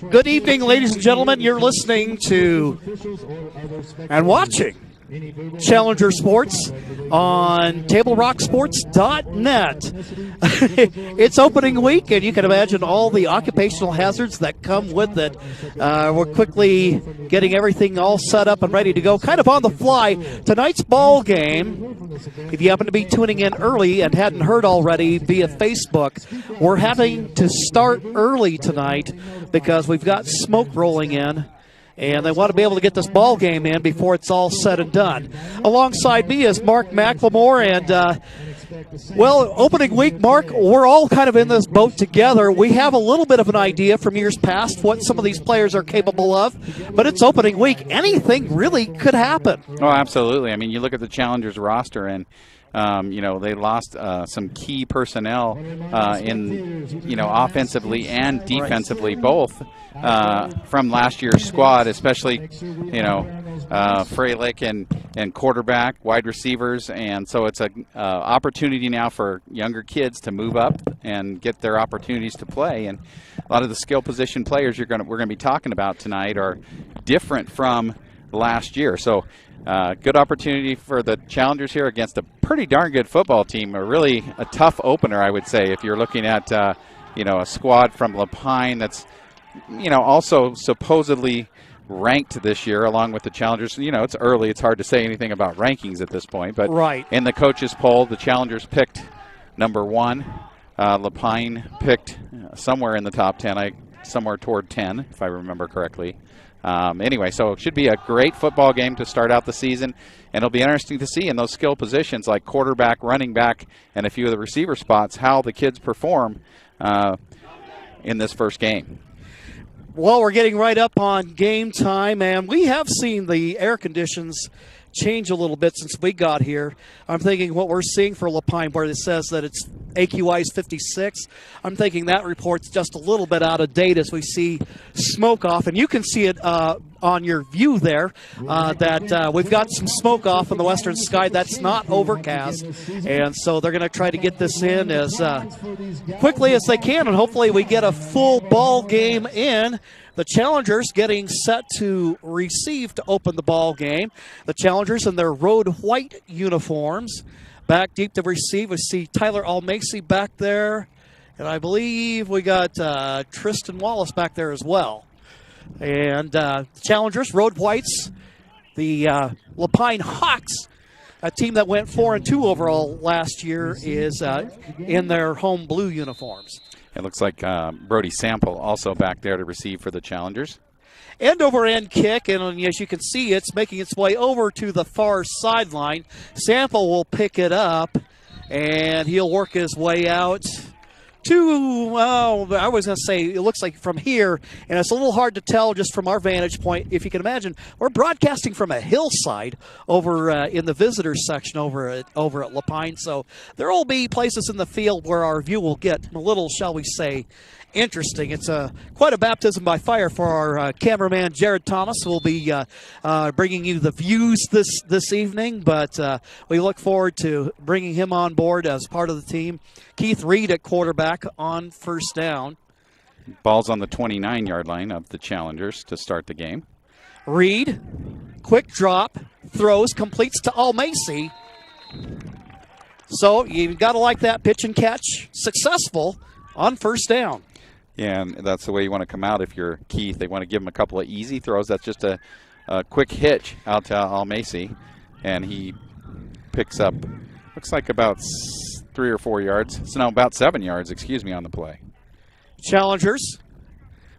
Good evening, ladies and gentlemen. You're listening to and watching Challenger Sports on TableRockSports.net. It's opening week, and you can imagine all the occupational hazards that come with it. We're quickly getting everything all set up and ready to go, kind of on the fly. Tonight's ball game, if you happen to be tuning in early and hadn't heard already via Facebook, we're having to start early tonight because we've got smoke rolling in. And they want to be able to get this ball game in before it's all said and done. Alongside me is Mark McLemore, and opening week, Mark, we're all kind of in this boat together. We have a little bit of an idea from years past what some of these players are capable of, but it's opening week. Anything really could happen. Oh, absolutely. I mean, you look at the Challengers roster, and they lost some key personnel offensively and defensively, both from last year's squad, especially, Freilich and quarterback, wide receivers. And so it's an opportunity now for younger kids to move up and get their opportunities to play. And a lot of the skill position players we're going to be talking about tonight are different from last year. So good opportunity for the Challengers here against a pretty darn good football team. A tough opener, I would say, if you're looking at a squad from La Pine that's also supposedly ranked this year along with the Challengers. It's early. It's hard to say anything about rankings at this point. But right. In the coaches poll, the Challengers picked number 1. La Pine picked somewhere in the top 10, somewhere toward 10, if I remember correctly. Anyway, so it should be a great football game to start out the season, and it'll be interesting to see in those skill positions like quarterback, running back, and a few of the receiver spots how the kids perform in this first game. Well, we're getting right up on game time, and we have seen the air conditions change a little bit since we got here. I'm thinking what we're seeing for La Pine, where it says that it's AQI is 56. I'm thinking that report's just a little bit out of date as we see smoke off. And you can see it on your view there that we've got some smoke off in the western sky. That's not overcast. And so they're going to try to get this in as quickly as they can. And hopefully we get a full ball game in. The Challengers getting set to receive to open the ball game. The Challengers in their road white uniforms. Back deep to receive, we see Tyler Almacy back there. And I believe we got Tristan Wallace back there as well. And Challengers, road whites. The La Pine Hawks, a team that went 4-2 overall last year, is in their home blue uniforms. It looks like Brody Sample also back there to receive for the Challengers. End-over-end kick, and as you can see, it's making its way over to the far sideline. Sample will pick it up, and he'll work his way out to, I was going to say, it looks like from here, and it's a little hard to tell just from our vantage point. If you can imagine, we're broadcasting from a hillside over in the visitors section over at La Pine, so there will be places in the field where our view will get a little, shall we say, interesting. It's quite a baptism by fire for our cameraman, Jared Thomas, who will be bringing you the views this evening, but we look forward to bringing him on board as part of the team. Keith Reed at quarterback on first down. Ball's on the 29-yard line of the Challengers to start the game. Reed, quick drop, throws, completes to Almacy. So you've got to like that pitch and catch. Successful on first down. Yeah, and that's the way you want to come out if you're Keith. They want to give him a couple of easy throws. That's just a quick hitch out to Almacy, and he picks up, looks like about 3 or 4 yards. So no, about 7 yards, on the play. Challengers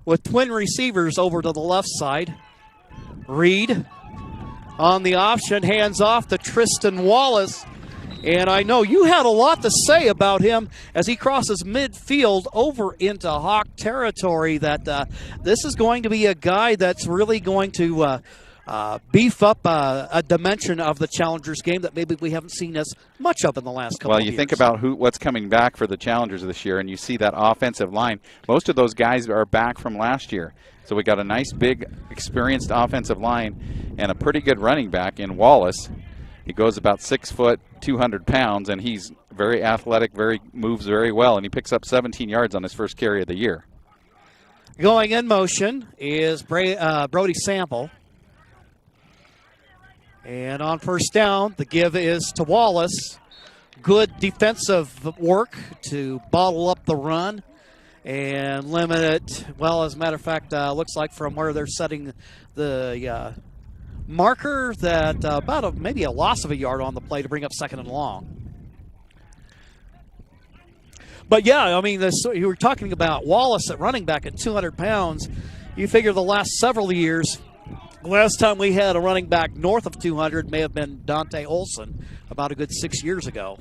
with twin receivers over to the left side. Reed on the option, hands off to Tristan Wallace. And I know you had a lot to say about him as he crosses midfield over into Hawk territory, that this is going to be a guy that's really going to beef up a dimension of the Challengers game that maybe we haven't seen as much of in the last couple of years. Well, you think about what's coming back for the Challengers this year, and you see that offensive line. Most of those guys are back from last year. So we got a nice, big, experienced offensive line and a pretty good running back in Wallace. He goes about 6 foot, 200 pounds, and he's very athletic, moves very well, and he picks up 17 yards on his first carry of the year. Going in motion is Brody Sample. And on first down, the give is to Wallace. Good defensive work to bottle up the run and limit it. Well, as a matter of fact, looks like from where they're setting the marker that about maybe a loss of a yard on the play to bring up 2nd and long. But yeah, I mean, you were talking about Wallace at running back at 200 pounds. You figure the last several years, last time we had a running back north of 200 may have been Dante Olson about a good 6 years ago.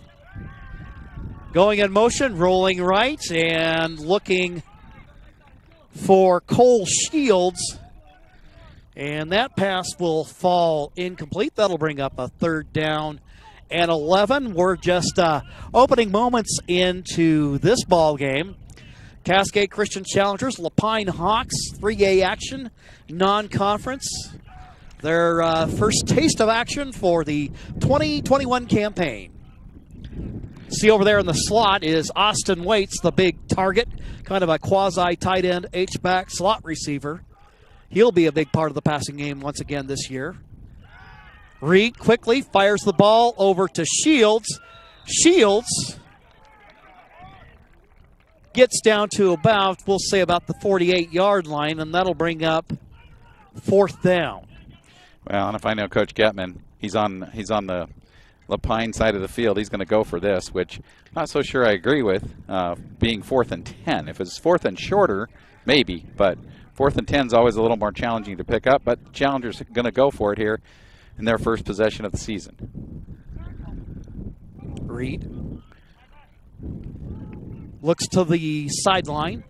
Going in motion, rolling right, and looking for Cole Shields. And that pass will fall incomplete. That'll bring up a 3rd down and 11. We're just opening moments into this ball game. Cascade Christian Challengers, Lapine Hawks, 3A action, non-conference. Their first taste of action for the 2021 campaign. See over there in the slot is Austin Waits, the big target, kind of a quasi-tight end, H-back slot receiver. He'll be a big part of the passing game once again this year. Reed quickly fires the ball over to Shields. Shields gets down to about, we'll say about the 48-yard line, and that'll bring up 4th down. Well, and if I know Coach Getman, he's on the Lapine side of the field. He's going to go for this, which I'm not so sure I agree with, being 4th and 10. If it's 4th and shorter, maybe, but 4th and 10 is always a little more challenging to pick up, but Challengers are going to go for it here in their first possession of the season. Reed looks to the sideline.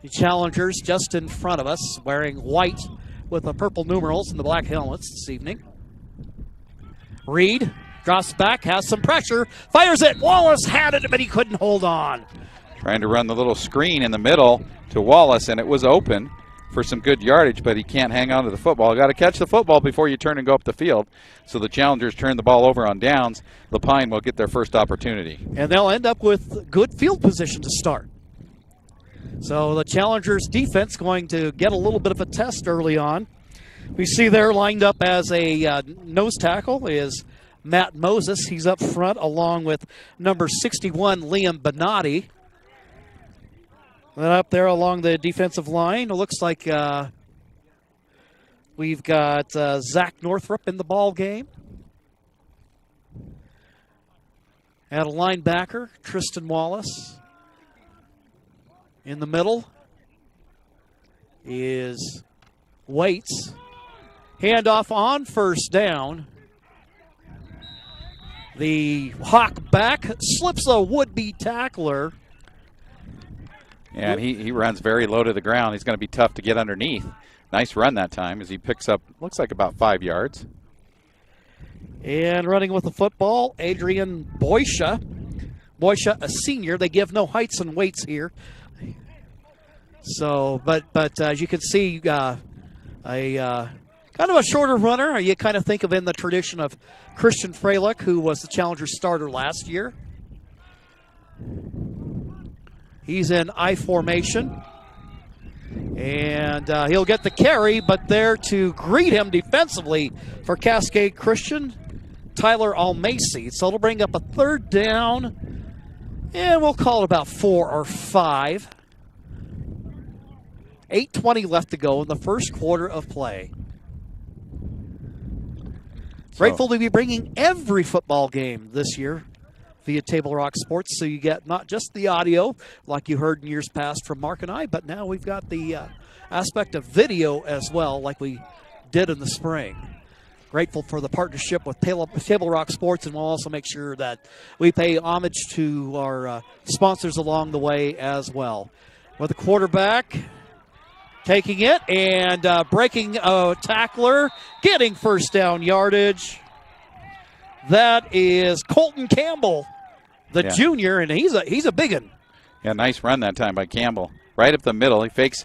The Challengers just in front of us, wearing white with the purple numerals and the black helmets this evening. Reed drops back, has some pressure, fires it. Wallace had it, but he couldn't hold on. Trying to run the little screen in the middle to Wallace, and it was open for some good yardage, but he can't hang on to the football. Got to catch the football before you turn and go up the field. So the Challengers turn the ball over on downs. Lapine will get their first opportunity. And they'll end up with good field position to start. So the Challengers defense going to get a little bit of a test early on. We see there lined up as a nose tackle is Matt Moses. He's up front along with number 61, Liam Benatti. Then up there along the defensive line, it looks like we've got Zach Northrup in the ball game. At a linebacker, Tristan Wallace. In the middle is Waits. Handoff on first down. The Hawk back slips a would-be tackler. Yeah, and he runs very low to the ground. He's going to be tough to get underneath. Nice run that time as he picks up, looks like about 5 yards. And running with the football, Adrian Boysha. Boysha, a senior. They give no heights and weights here. So, but as you can see, kind of a shorter runner. You kind of think of in the tradition of Christian Freilich, who was the Challenger starter last year. He's in I formation. And he'll get the carry, but there to greet him defensively for Cascade Christian, Tyler Almacy. So it'll bring up a 3rd down, and we'll call it about 4 or 5. 8:20 left to go in the first quarter of play. Grateful to be bringing every football game this year via Table Rock Sports, so you get not just the audio like you heard in years past from Mark and I, but now we've got the aspect of video as well, like we did in the spring. Grateful for the partnership with Table Rock Sports, and we'll also make sure that we pay homage to our sponsors along the way as well. With the quarterback taking it and breaking a tackler, getting first down yardage. That is Colton Campbell, the junior, and he's a big one. Yeah, nice run that time by Campbell. Right up the middle. He fakes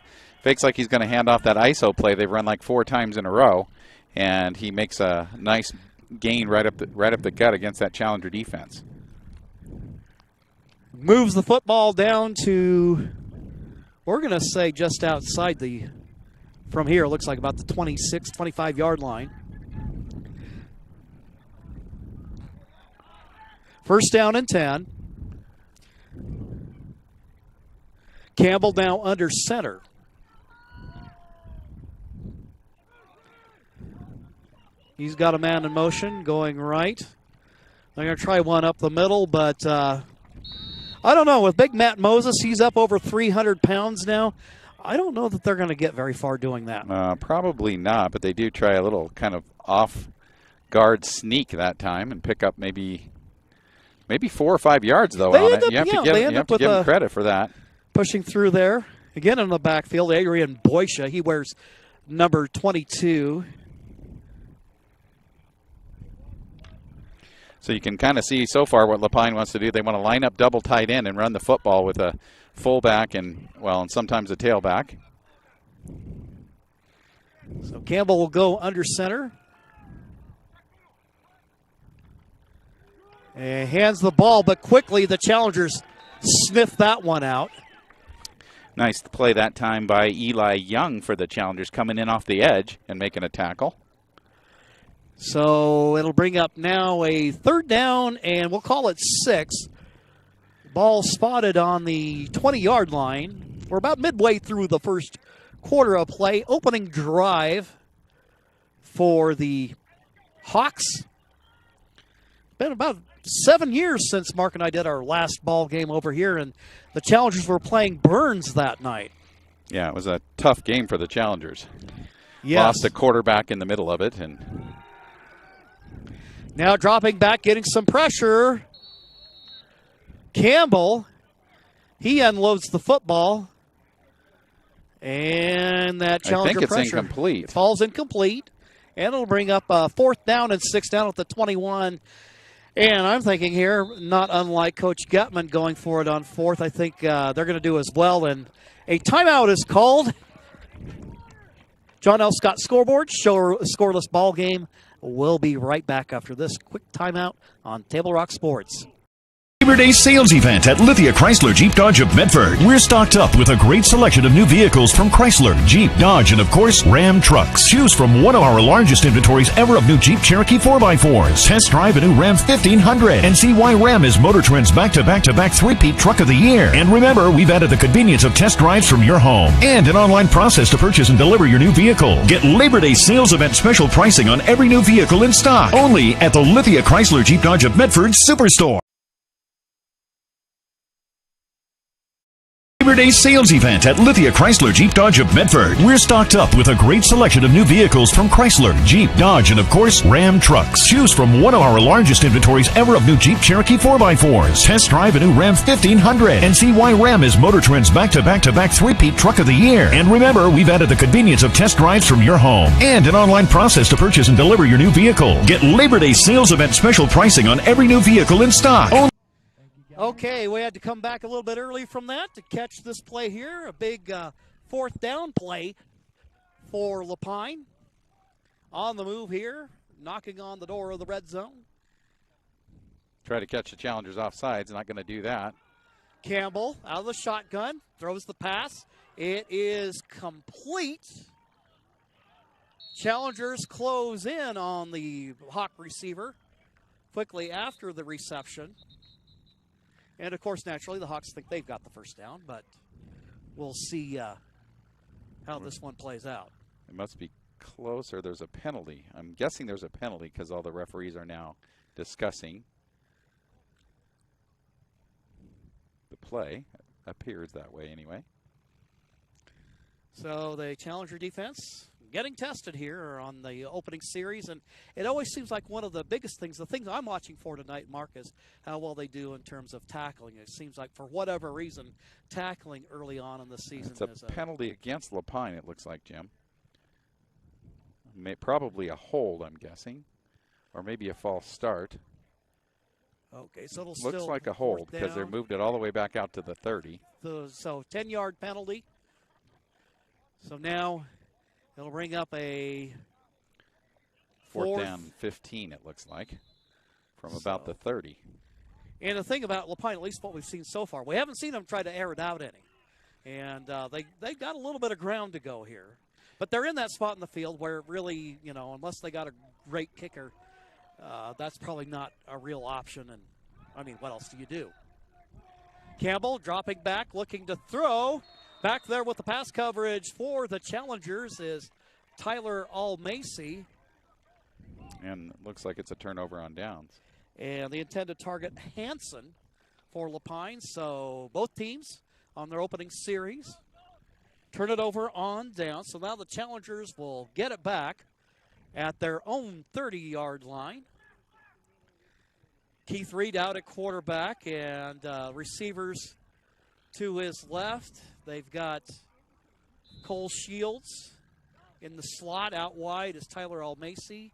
like he's going to hand off that ISO play they've run like 4 times in a row, and he makes a nice gain right up the gut against that Challenger defense. Moves the football down to We're going to say just outside the, from here, it looks like about the 26, 25-yard line. First down and 10. Campbell now under center. He's got a man in motion going right. They're going to try one up the middle, but I don't know. With big Matt Moses, he's up over 300 pounds now. I don't know that they're going to get very far doing that. Probably not, but they do try a little kind of off-guard sneak that time and pick up maybe 4 or 5 yards, though, on it. You have to give them credit for that. Pushing through there. Again in the backfield, Adrian Boysha. He wears number 22. So you can kind of see so far what Lapine wants to do. They want to line up double tight end and run the football with a fullback and sometimes a tailback. So Campbell will go under center. And hands the ball, but quickly the challengers sniff that one out. Nice play that time by Eli Young for the challengers, coming in off the edge and making a tackle. So it'll bring up now a third down, and we'll call it 6. Ball spotted on the 20-yard line. We're about midway through the first quarter of play. Opening drive for the Hawks. Been about 7 years since Mark and I did our last ball game over here, and the Challengers were playing Burns that night. Yeah, it was a tough game for the Challengers. Yes. Lost a quarterback in the middle of it. And now dropping back, getting some pressure. Campbell, he unloads the football. And that Challenger pressure. I think it's pressure incomplete. It falls incomplete. And it'll bring up a 4th down and 6 down at the 21. And I'm thinking here, not unlike Coach Gutman going for it on 4th, I think they're going to do as well. And a timeout is called. John L. Scott scoreboard, scoreless ball game. We'll be right back after this quick timeout on Table Rock Sports. Labor Day sales event at Lithia Chrysler Jeep Dodge of Medford. We're stocked up with a great selection of new vehicles from Chrysler, Jeep, Dodge, and of course, Ram trucks. Choose from one of our largest inventories ever of new Jeep Cherokee 4x4s. Test drive a new Ram 1500 and see why Ram is Motor Trend's back-to-back-to-back three-peat truck of the year. And remember, we've added the convenience of test drives from your home and an online process to purchase and deliver your new vehicle. Get Labor Day sales event special pricing on every new vehicle in stock. Only at the Lithia Chrysler Jeep Dodge of Medford Superstore. Labor Day sales event at Lithia Chrysler Jeep Dodge of Medford. We're stocked up with a great selection of new vehicles from Chrysler, Jeep, Dodge, and of course, Ram trucks. Choose from one of our largest inventories ever of new Jeep Cherokee 4x4s. Test drive a new Ram 1500 and see why Ram is Motor Trend's back-to-back-to-back three-peat truck of the year. And remember, we've added the convenience of test drives from your home and an online process to purchase and deliver your new vehicle. Get Labor Day sales event special pricing on every new vehicle in stock. Okay, we had to come back a little bit early from that to catch this play here. A big 4th down play for Lapine. On the move here, knocking on the door of the red zone. Try to catch the Challengers offsides, not going to do that. Campbell out of the shotgun, throws the pass. It is complete. Challengers close in on the Hawk receiver quickly after the reception. And, of course, naturally, the Hawks think they've got the first down, but we'll see how this one plays out. It must be close, or there's a penalty. I'm guessing there's a penalty because all the referees are now discussing the play. Appears that way anyway. So the Challenger defense getting tested here on the opening series, and it always seems like one of the biggest things, the things I'm watching for tonight, Mark, is how well they do in terms of tackling. It seems like for whatever reason, tackling early on in the season is a penalty against Lapine, it looks like, Jim. Probably a hold, I'm guessing, or maybe a false start. Okay, so it'll looks like a hold because they moved it all the way back out to the 30. So 10-yard penalty. So now it'll bring up a 4th down 15, it looks like, from about the 30. And the thing about Lapine, at least what we've seen so far, we haven't seen them try to air it out any. And they got a little bit of ground to go here. But they're in that spot in the field where really, unless they got a great kicker, that's probably not a real option. And, I mean, what else do you do? Campbell dropping back, looking to throw. Back there with the pass coverage for the Challengers is Tyler Almacy. And it looks like it's a turnover on downs. And the intended target, Hanson, for Lapine. So both teams on their opening series turn it over on down. So now the Challengers will get it back at their own 30-yard line. Keith Reed out at quarterback, and receivers to his left. They've got Cole Shields in the slot. Out wide is Tyler Almacy.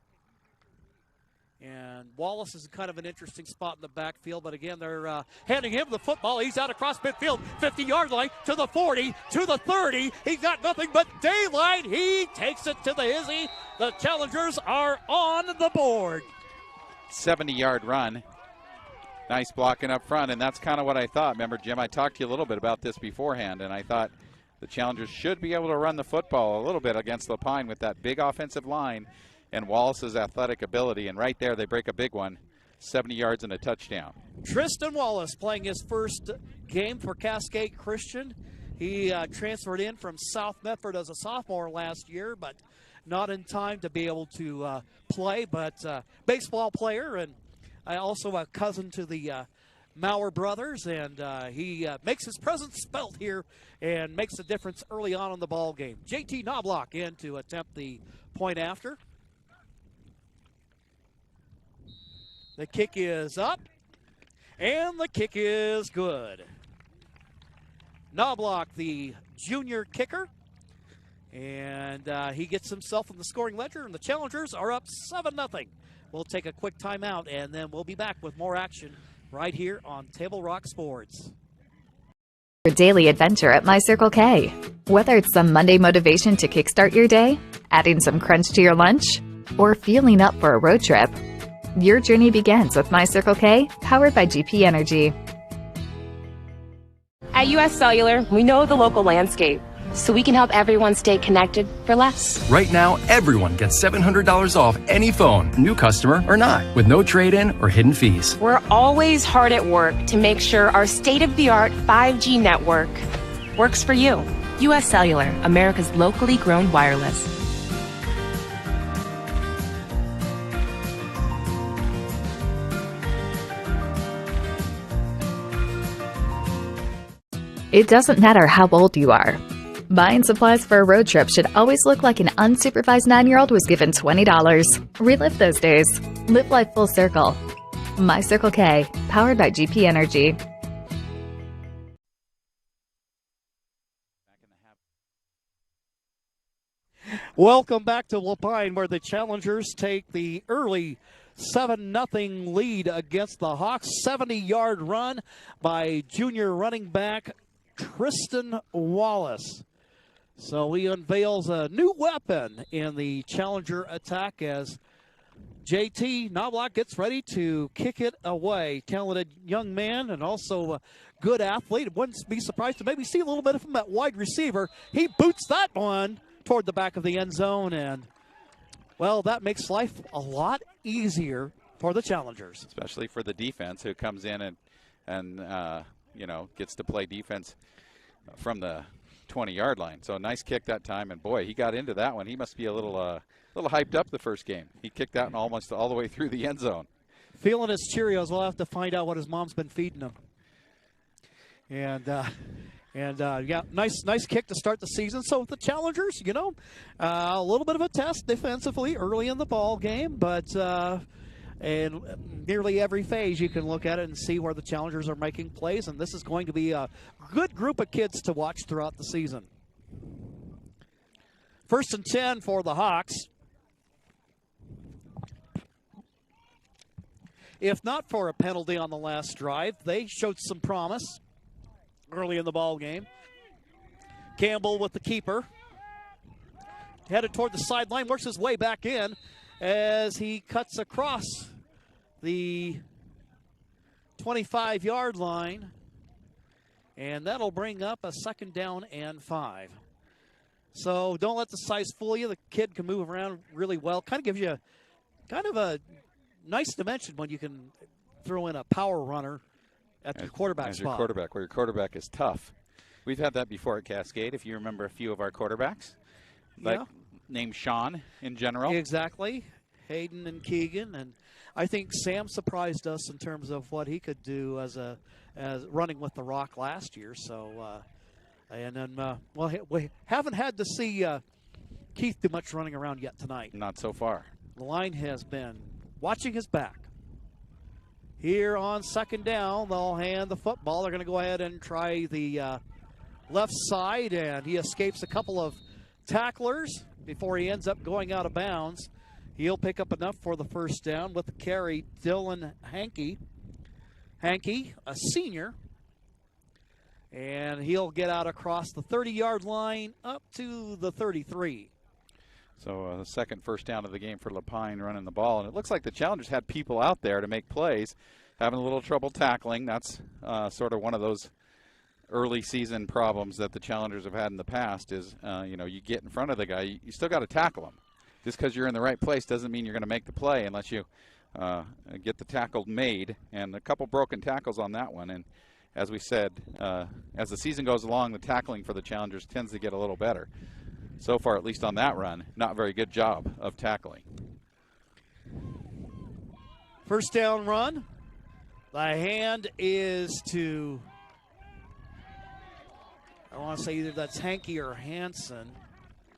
And Wallace is kind of an interesting spot in the backfield, but again, they're handing him the football. He's out across midfield, 50-yard line, to the 40, to the 30. He's got nothing but daylight. He takes it to the hizzy. The Challengers are on the board. 70-yard run. Nice blocking up front, and that's kind of what I thought. Remember, Jim, I talked to you a little bit about this beforehand, and I thought the Challengers should be able to run the football a little bit against Lapine with that big offensive line and Wallace's athletic ability. And right there, they break a big one, 70 yards and a touchdown. Tristan Wallace playing his first game for Cascade Christian. He transferred in from South Medford as a sophomore last year, but not in time to be able to play. But baseball player, and also a cousin to the Maurer brothers, and he makes his presence felt here and makes a difference early on in the ball game. JT Knobloch in to attempt the point after. The kick is up, and the kick is good. Knobloch, the junior kicker, and he gets himself in the scoring ledger, and the Challengers are up 7-0. We'll take a quick timeout, and then we'll be back with more action right here on Table Rock Sports. Your daily adventure at My Circle K. Whether it's some Monday motivation to kickstart your day, adding some crunch to your lunch, or fueling up for a road trip, your journey begins with My Circle K, powered by GP Energy. At US Cellular, we know the local landscape, so we can help everyone stay connected for less. Right now, everyone gets $700 off any phone, new customer or not, with no trade-in or hidden fees. We're always hard at work to make sure our state-of-the-art 5G network works for you. US Cellular, America's locally grown wireless. It doesn't matter how old you are. Buying supplies for a road trip should always look like an unsupervised 9-year-old was given $20. Relive those days. Live life full circle. My Circle K, powered by GP Energy. Welcome back to Lapine, where the Challengers take the early 7-0 lead against the Hawks. 70-yard run by junior running back Tristan Wallace. So he unveils a new weapon in the Challenger attack as JT Knobloch gets ready to kick it away. Talented young man and also a good athlete. Wouldn't be surprised to maybe see a little bit of him at wide receiver. He boots that one toward the back of the end zone, and, well, that makes life a lot easier for the Challengers. Especially for the defense, who comes in and gets to play defense from the 20-yard line. So a nice kick that time, and boy, he got into that one. He must be a little hyped up the first game. He kicked that one almost all the way through the end zone. Feeling his Cheerios. We'll have to find out what his mom's been feeding him. And yeah, nice kick to start the season. So the Challengers, a little bit of a test defensively early in the ball game, but in nearly every phase you can look at it and see where the Challengers are making plays, and this is going to be a good group of kids to watch throughout the season. 1st and 10 for the Hawks. If not for a penalty on the last drive, they showed some promise early in the ball game. Campbell with the keeper. Headed toward the sideline, works his way back in as he cuts across the 25-yard line. And that'll bring up a 2nd down and 5. So don't let the size fool you. The kid can move around really well. Kind of gives you a nice dimension when you can throw in a power runner at the quarterback spot. Your quarterback, where your quarterback is tough. We've had that before at Cascade, if you remember a few of our quarterbacks. Like named Sean in general. Exactly. Hayden and Keegan. And I think Sam surprised us in terms of what he could do as running with the rock last year. So, and then, we haven't had to see Keith do much running around yet tonight. Not so far. The line has been watching his back. Here on 2nd down, they'll hand the football. They're going to go ahead and try the left side, and he escapes a couple of tacklers before he ends up going out of bounds. He'll pick up enough for the 1st down with the carry. Dylan Hankey, a senior, and he'll get out across the 30-yard line up to the 33. So the 2nd first down of the game for Lapine running the ball. And it looks like the Challengers had people out there to make plays, having a little trouble tackling. That's sort of one of those early season problems that the Challengers have had in the past is, you get in front of the guy, you still got to tackle him. Just because you're in the right place doesn't mean you're going to make the play unless you get the tackle made. And a couple broken tackles on that one. And as we said, as the season goes along, the tackling for the Challengers tends to get a little better. So far, at least on that run, not a very good job of tackling. 1st down run. The hand is to, I want to say either that's Hankey or Hansen.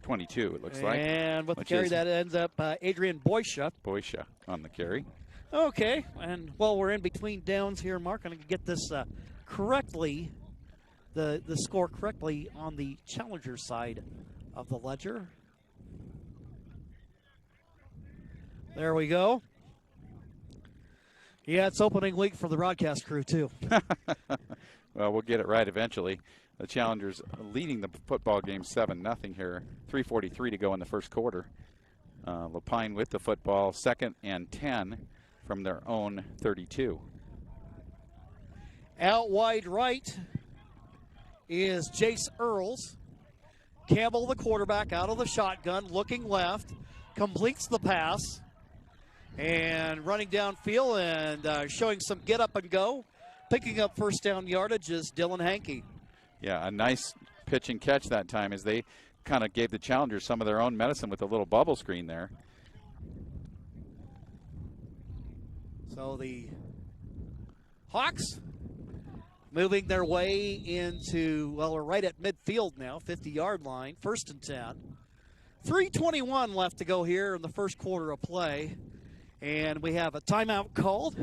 22, it looks like. And with the carry, that ends up Adrian Boysha. Boysha on the carry. Okay, and while we're in between downs here, Mark, I'm going to get this correctly, the score correctly on the Challenger side of the ledger. There we go. Yeah, it's opening week for the broadcast crew, too. Well, we'll get it right eventually. The Challengers leading the football game 7-0 here. 3:43 to go in the 1st quarter. Lapine with the football, 2nd and 10 from their own 32. Out wide right is Jace Earls. Campbell, the quarterback, out of the shotgun, looking left, completes the pass, and running downfield and showing some get up and go. Picking up 1st down yardage is Dylan Hankey. Yeah, a nice pitch and catch that time as they kind of gave the Challengers some of their own medicine with a little bubble screen there. So the Hawks moving their way into, well, we're right at midfield now, 50-yard line, 1st and 10. 3:21 left to go here in the 1st quarter of play. And we have a timeout called.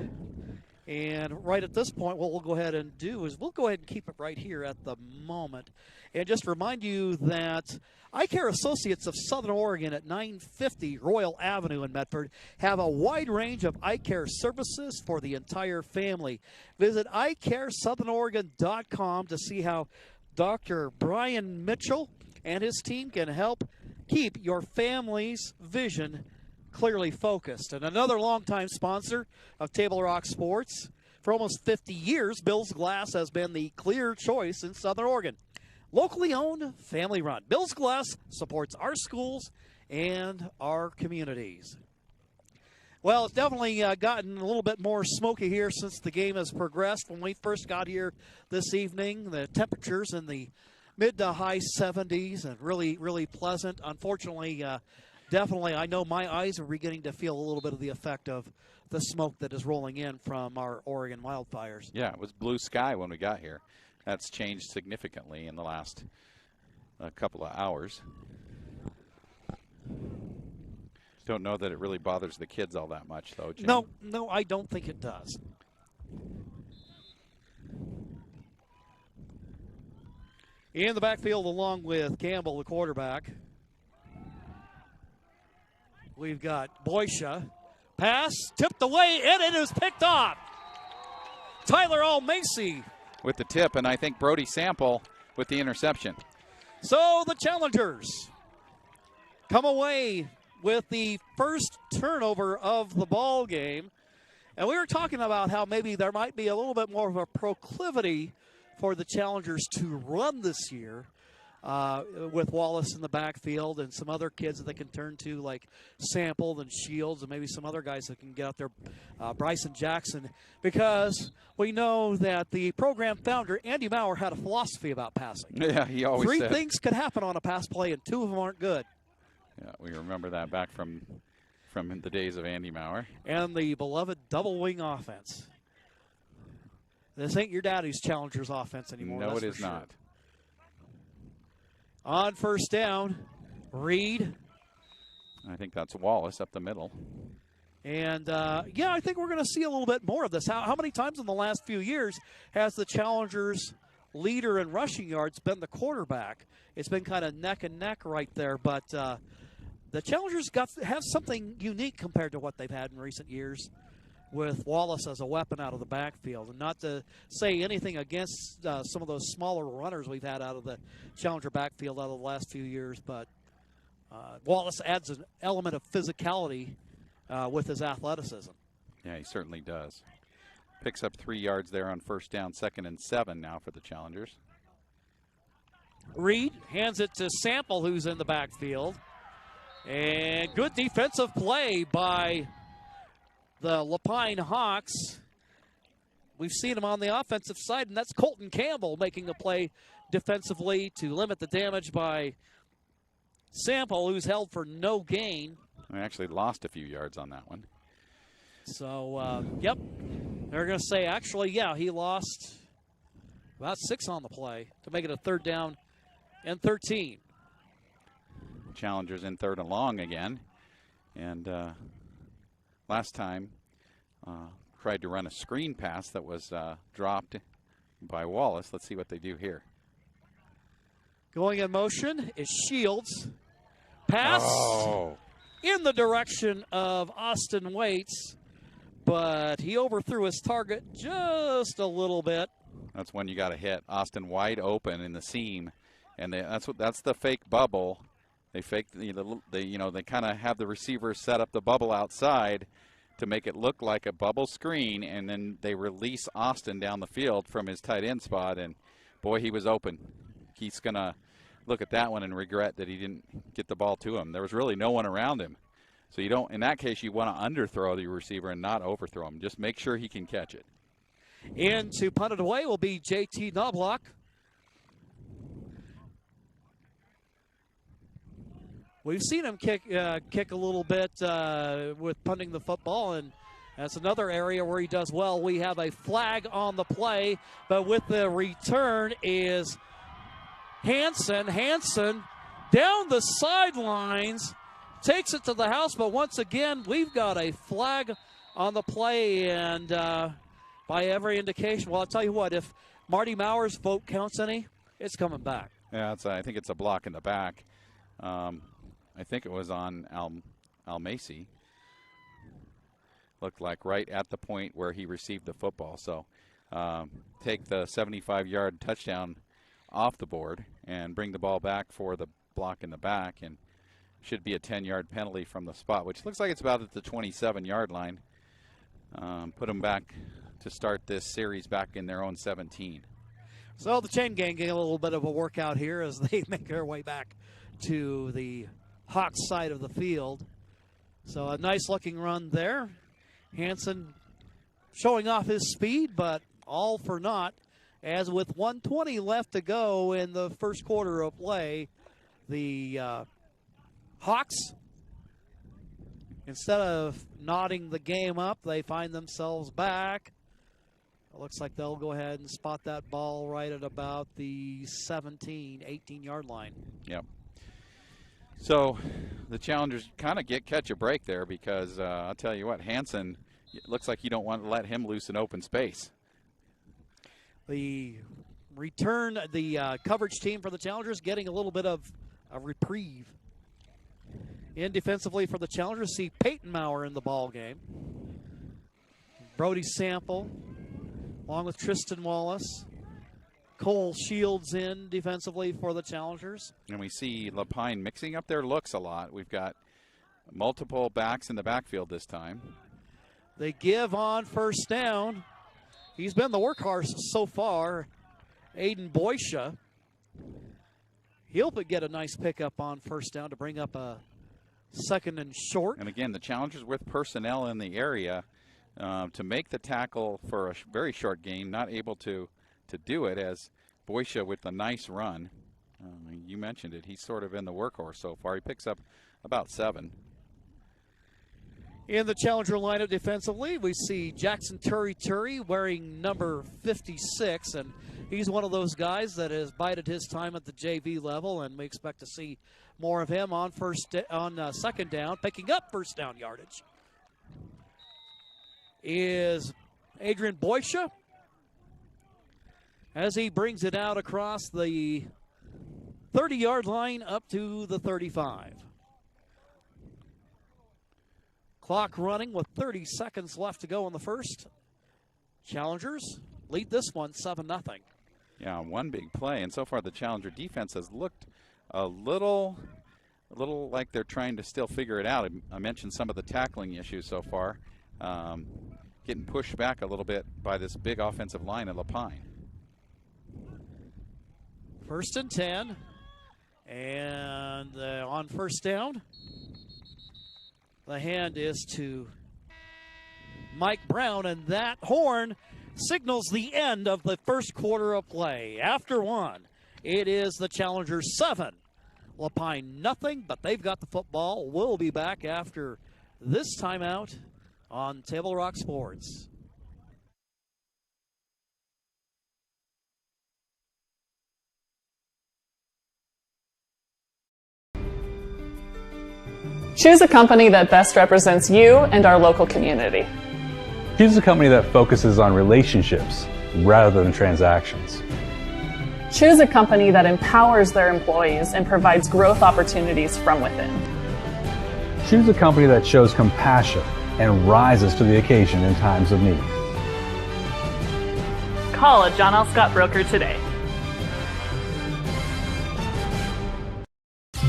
And right at this point, what we'll go ahead and do is we'll go ahead and keep it right here at the moment. And just remind you that Eye Care Associates of Southern Oregon at 950 Royal Avenue in Medford have a wide range of eye care services for the entire family. Visit eyecaresouthernoregon.com to see how Dr. Brian Mitchell and his team can help keep your family's vision clearly focused. And another longtime sponsor of Table Rock Sports. For almost 50 years, Bill's Glass has been the clear choice in Southern Oregon. Locally owned, family run. Bill's Glass supports our schools and our communities. Well, it's definitely gotten a little bit more smoky here since the game has progressed. When we first got here this evening, the temperatures in the mid to high 70s and really, really pleasant. Unfortunately, definitely, I know my eyes are beginning to feel a little bit of the effect of the smoke that is rolling in from our Oregon wildfires. Yeah, it was blue sky when we got here. That's changed significantly in the last couple of hours. Don't know that it really bothers the kids all that much, though, Jim. No, I don't think it does. In the backfield along with Campbell, the quarterback, we've got Boysha. Pass tipped away, and it is picked off. Tyler Almacy with the tip, and I think Brody Sample with the interception. So the Challengers come away with the first turnover of the ball game. And we were talking about how maybe there might be a little bit more of a proclivity for the Challengers to run this year with Wallace in the backfield and some other kids that they can turn to, like Sample and Shields and maybe some other guys that can get out there, Bryson Jackson, because we know that the program founder, Andy Maurer, had a philosophy about passing. Yeah, he always Three said. things could happen on a pass play, and 2 of them aren't good. Yeah, we remember that back from the days of Andy Maurer. And the beloved double wing offense. This ain't your daddy's Challengers offense anymore. No, that's it is for sure. not. On first down, Reed. I think that's Wallace up the middle. And, yeah, I think we're going to see a little bit more of this. How many times in the last few years has the Challengers' leader in rushing yards been the quarterback? It's been kind of neck and neck right there, but the Challengers have something unique compared to what they've had in recent years with Wallace as a weapon out of the backfield. And not to say anything against some of those smaller runners we've had out of the Challenger backfield out of the last few years, but Wallace adds an element of physicality with his athleticism. Yeah, he certainly does. Picks up 3 yards there on first down, 2nd and 7 now for the Challengers. Reed hands it to Sample, who's in the backfield. And good defensive play by the Lapine Hawks. We've seen him on the offensive side, and that's Colton Campbell making a play defensively to limit the damage by Sample, who's held for no gain. We actually lost a few yards on that one. So, yep. They're going to say, actually, yeah, he lost about 6 on the play to make it a 3rd down and 13. Challengers in 3rd and long again. And last time tried to run a screen pass that was dropped by Wallace. Let's see what they do here. Going in motion is Shields. Pass in the direction of Austin Waits, but he overthrew his target just a little bit. That's when you got to hit. Austin wide open in the seam, and that's the fake bubble. They fake they kind of have the receiver set up the bubble outside to make it look like a bubble screen, and then they release Austin down the field from his tight end spot, and boy, he was open. He's going to look at that one and regret that he didn't get the ball to him. There was really no one around him. So in that case, you want to underthrow the receiver and not overthrow him. Just make sure he can catch it. In to punt it away will be JT Knobloch. We've seen him kick a little bit with punting the football, and that's another area where he does well. We have a flag on the play, but with the return is Hanson. Hanson down the sidelines, takes it to the house, but once again, we've got a flag on the play, and by every indication, well, I'll tell you what, if Marty Maurer's vote counts any, it's coming back. Yeah, I think it's a block in the back. I think it was on Almasi. Looked like right at the point where he received the football. So take the 75-yard touchdown off the board and bring the ball back for the block in the back, and should be a 10-yard penalty from the spot, which looks like it's about at the 27-yard line. Put them back to start this series back in their own 17. So the chain gang getting a little bit of a workout here as they make their way back to the Hawks side of the field. So a nice-looking run there. Hanson showing off his speed, but all for naught. As with 1:20 left to go in the first quarter of play, the Hawks, instead of knotting the game up, they find themselves back. It looks like they'll go ahead and spot that ball right at about the 18-yard line. Yep. So the Challengers kind of catch a break there because I'll tell you what, Hanson, it looks like you don't want to let him loose in open space. The return, the coverage team for the Challengers getting a little bit of a reprieve. In defensively for the Challengers, see Peyton Maurer in the ball game. Brody Sample, along with Tristan Wallace. Cole Shields in defensively for the Challengers. And we see Lapine mixing up their looks a lot. We've got multiple backs in the backfield this time. They give on first down. He's been the workhorse so far Aiden Boysha. He'll get a nice pickup on first down to bring up a 2nd and short. And again, the challengers with personnel in the area to make the tackle for a very short gain, not able to do it, as Boysha with a nice run. You mentioned it. He's sort of in the workhorse so far. He picks up about 7. In the challenger lineup defensively, we see Jackson Turi wearing number 56, and he's one of those guys that has bided his time at the JV level, and we expect to see more of him on second down, picking up first down yardage. Is Adrian Boysha as he brings it out across the 30-yard line up to the 35. Clock running with 30 seconds left to go in the first. Challengers lead this one 7-0. Yeah, one big play, and so far the Challenger defense has looked a little like they're trying to still figure it out. I mentioned some of the tackling issues so far, getting pushed back a little bit by this big offensive line at Lapine. 1st and 10, and on first down, the hand is to Mike Brown, and that horn signals the end of the first quarter of play. After one, it is the Challengers 7, Lapine nothing, but they've got the football. We'll be back after this timeout on Table Rock Sports. Choose a company that best represents you and our local community. Choose a company that focuses on relationships rather than transactions. Choose a company that empowers their employees and provides growth opportunities from within. Choose a company that shows compassion and rises to the occasion in times of need. Call a John L. Scott broker today.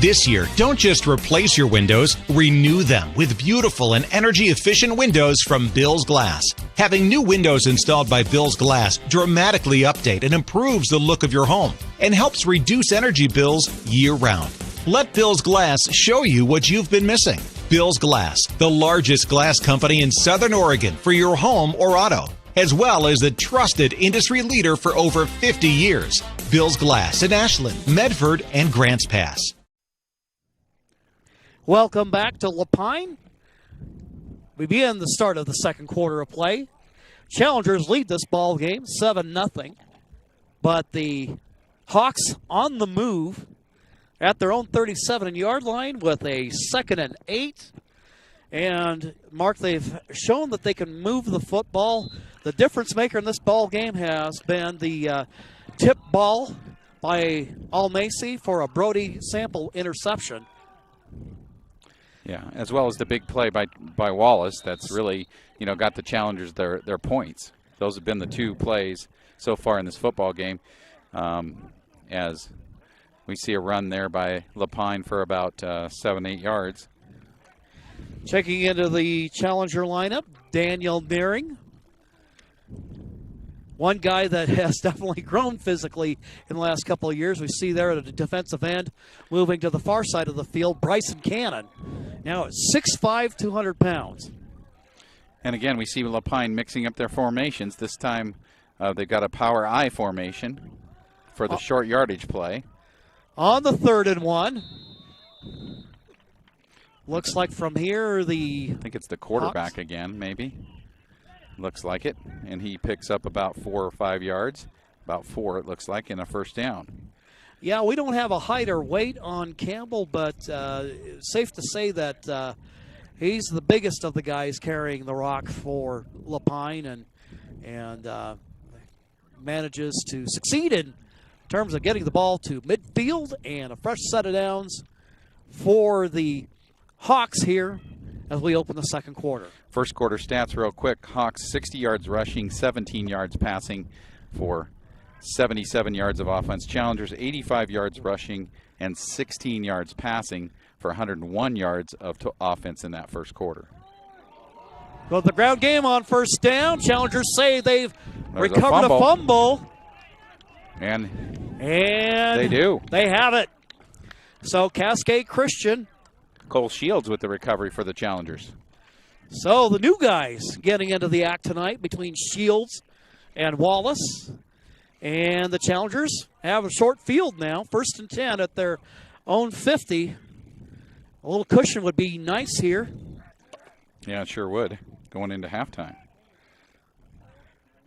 This year, don't just replace your windows, renew them with beautiful and energy-efficient windows from Bill's Glass. Having new windows installed by Bill's Glass dramatically update and improves the look of your home and helps reduce energy bills year-round. Let Bill's Glass show you what you've been missing. Bill's Glass, the largest glass company in Southern Oregon for your home or auto, as well as the trusted industry leader for over 50 years. Bill's Glass in Ashland, Medford, and Grants Pass. Welcome back to Lapine. We begin the start of the second quarter of play. Challengers lead this ball game 7-0, but the Hawks on the move at their own 37-yard line with a 2nd and 8. And Mark, they've shown that they can move the football. The difference maker in this ball game has been the tip ball by Almacy for a Brody Sample interception. Yeah, as well as the big play by Wallace that's really, got the Challengers their points. Those have been the two plays so far in this football game. As we see a run there by Lapine for about 7-8 yards. Checking into the Challenger lineup, Daniel Nearing. One guy that has definitely grown physically in the last couple of years. We see there at a defensive end, moving to the far side of the field, Bryson Cannon. Now at 6'5", 200 pounds. And again, we see Lapine mixing up their formations. This time they've got a power I formation for the short yardage play. On the 3rd and 1. Looks like from here I think it's the quarterback Hawks. Again, maybe. Looks like it. And he picks up about 4 or 5 yards. About 4, it looks like, in a first down. Yeah, we don't have a height or weight on Campbell, but safe to say that he's the biggest of the guys carrying the rock for Lapine and manages to succeed in terms of getting the ball to midfield and a fresh set of downs for the Hawks here as we open the second quarter. First quarter stats real quick. Hawks 60 yards rushing, 17 yards passing for 77 yards of offense. Challengers 85 yards rushing and 16 yards passing for 101 yards of offense in that first quarter. Go to the ground game on first down. Challengers say they've recovered a fumble. And they do. They have it. So Cascade Christian. Cole Shields with the recovery for the Challengers. So the new guys getting into the act tonight between Shields and Wallace. And the Challengers have a short field now, 1st and 10 at their own 50. A little cushion would be nice here. Yeah, it sure would, going into halftime.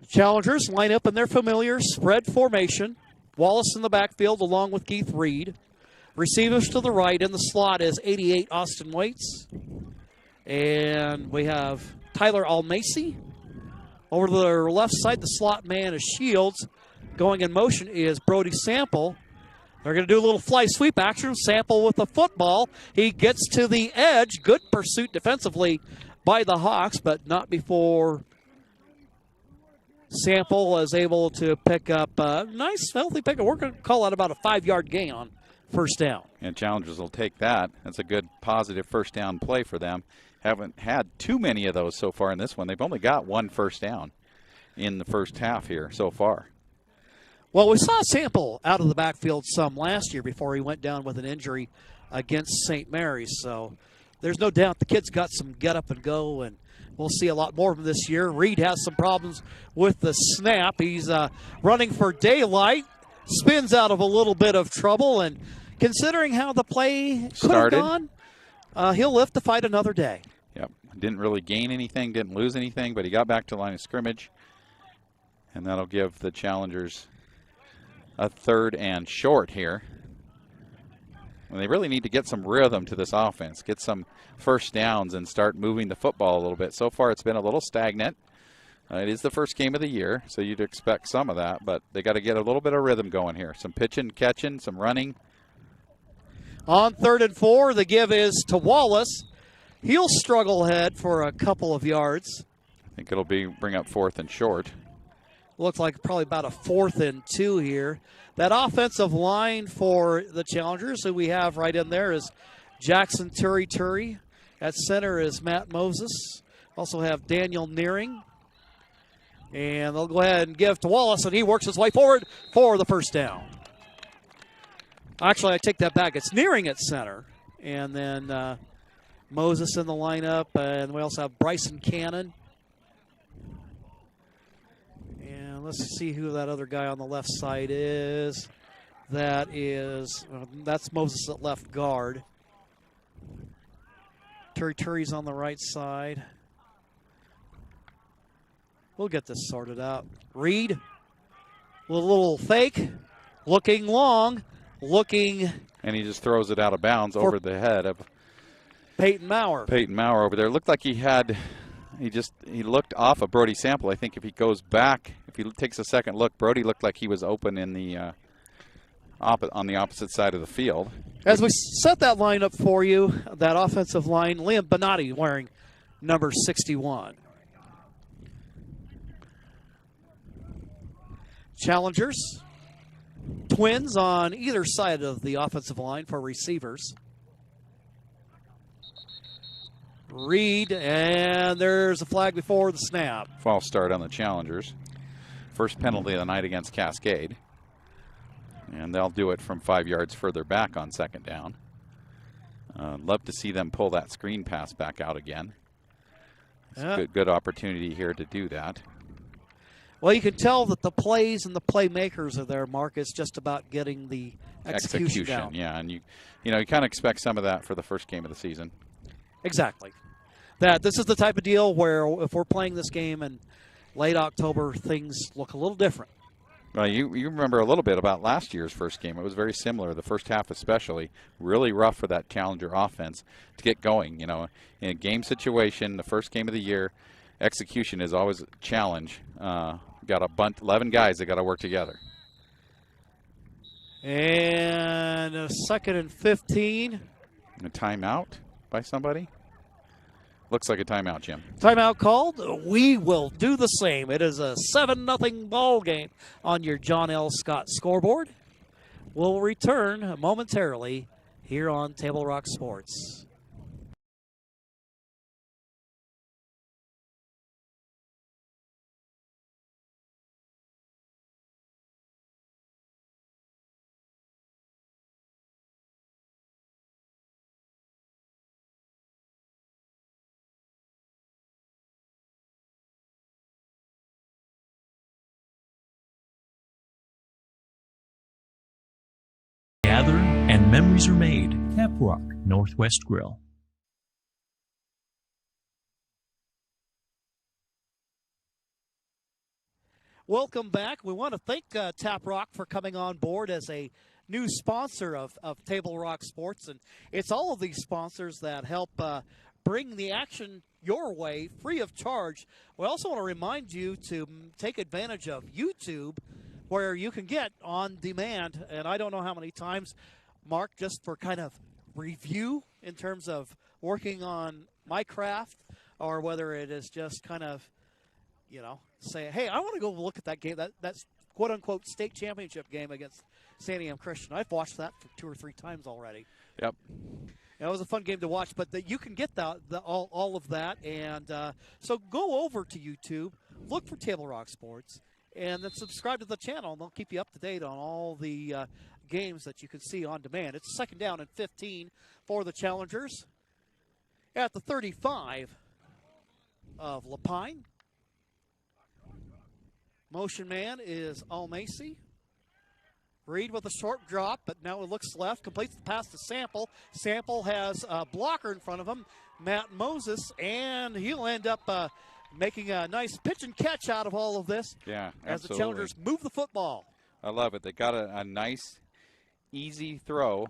The Challengers line up in their familiar spread formation. Wallace in the backfield along with Keith Reed. Receivers to the right. In the slot is 88 Austin Waits. And we have Tyler Almacy. Over to their left side, the slot man is Shields. Going in motion is Brody Sample. They're going to do a little fly sweep action. Sample with the football. He gets to the edge. Good pursuit defensively by the Hawks, but not before Sample is able to pick up a nice, healthy pickup. We're going to call that about a 5-yard gain on first down. And Challengers will take that. That's a good, positive first down play for them. Haven't had too many of those so far in this one. They've only got 1 first down in the first half here so far. Well, we saw Sample out of the backfield some last year before he went down with an injury against St. Mary's. So there's no doubt the kid's got some get up and go, and we'll see a lot more of him this year. Reed has some problems with the snap. He's running for daylight, spins out of a little bit of trouble, and considering how the play could have gone, he'll live to fight another day. Yep, didn't really gain anything, didn't lose anything, but he got back to the line of scrimmage, and that'll give the Challengers a 3rd and short here. And they really need to get some rhythm to this offense, get some first downs and start moving the football a little bit. So far it's been a little stagnant. It is the first game of the year, so you'd expect some of that, but they got to get a little bit of rhythm going here. Some pitching, catching, some running. On 3rd and 4, the give is to Wallace. He'll struggle ahead for a couple of yards. I think it'll bring up 4th and short. Looks like probably about a 4th and 2 here. That offensive line for the Challengers, who we have right in there, is Jackson Turi. At center is Matt Moses. Also have Daniel Nearing. And they'll go ahead and give to Wallace, and he works his way forward for the first down. Actually, I take that back. It's Nearing at center. And then Moses in the lineup. And we also have Bryson Cannon. Let's see who that other guy on the left side is. That's Moses at left guard. Turi's on the right side. We'll get this sorted out. Reed, a little fake, looking long, and he just throws it out of bounds over the head of Peyton Maurer. Over there. Looked like he looked off of Brody Sample. I think if he goes back, if he takes a second look, Brody looked like he was open in the on the opposite side of the field. As we set that line up for you, that offensive line, Liam Bonatti wearing number 61. Challengers, twins on either side of the offensive line for receivers. Reed, and there's a flag before the snap. False start on the Challengers. First penalty of the night against Cascade. And they'll do it from 5 yards further back on 2nd down. Love to see them pull that screen pass back out again. It's a good opportunity here to do that. Well, you can tell that the plays and the playmakers are there, Mark. It's just about getting the execution down. Yeah, and you kind of expect some of that for the first game of the season. Exactly. This is the type of deal where if we're playing this game in late October, things look a little different. Well, you remember a little bit about last year's first game. It was very similar, the first half especially. Really rough for that Challenger offense to get going. In a game situation, the first game of the year, execution is always a challenge. Got a bunch, 11 guys that got to work together. And a 2nd and 15. A timeout by somebody? Looks like a timeout, Jim. Timeout called. We will do the same. It is a 7-0 ball game on your John L. Scott scoreboard. We'll return momentarily here on Table Rock Sports. memories are made. Caprock Northwest Grill. Welcome back. We want to thank Tap Rock for coming on board as a new sponsor of Table Rock Sports. And it's all of these sponsors that help bring the action your way free of charge. We also want to remind you to take advantage of YouTube, where you can get on demand. And I don't know how many times, Mark, just for kind of review in terms of working on my craft, or whether it is just kind of, you know, say, hey, I want to go look at that game, that's quote-unquote state championship game against Santiam Christian. I've watched that for 2 or 3 times already. Yep. It was a fun game to watch, but you can get all of that. And so go over to YouTube, look for Table Rock Sports, and then subscribe to the channel, and they'll keep you up to date on all the games that you can see on demand. It's 2nd down and 15 for the Challengers at the 35 of Lapine. Motion man is Almacy. Reed with a short drop, but now it looks left, completes the pass to Sample. Sample has a blocker in front of him, Matt Moses, and he'll end up making a nice pitch and catch out of all of this. Yeah, absolutely. As the Challengers move the football. I love it. They got a nice, easy throw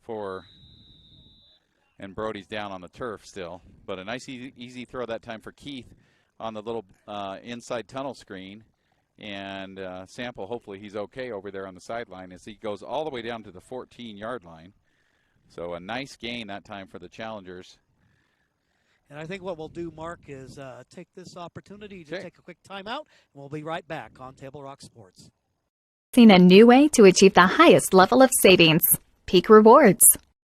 for, and Brody's down on the turf still, but a nice, easy throw that time for Keith on the little inside tunnel screen. And Sample, hopefully he's okay over there on the sideline as he goes all the way down to the 14-yard line. So a nice gain that time for the Challengers. And I think what we'll do, Mark, is take this opportunity to take a quick timeout, and we'll be right back on Table Rock Sports. Seen a new way to achieve the highest level of savings. Peak Rewards.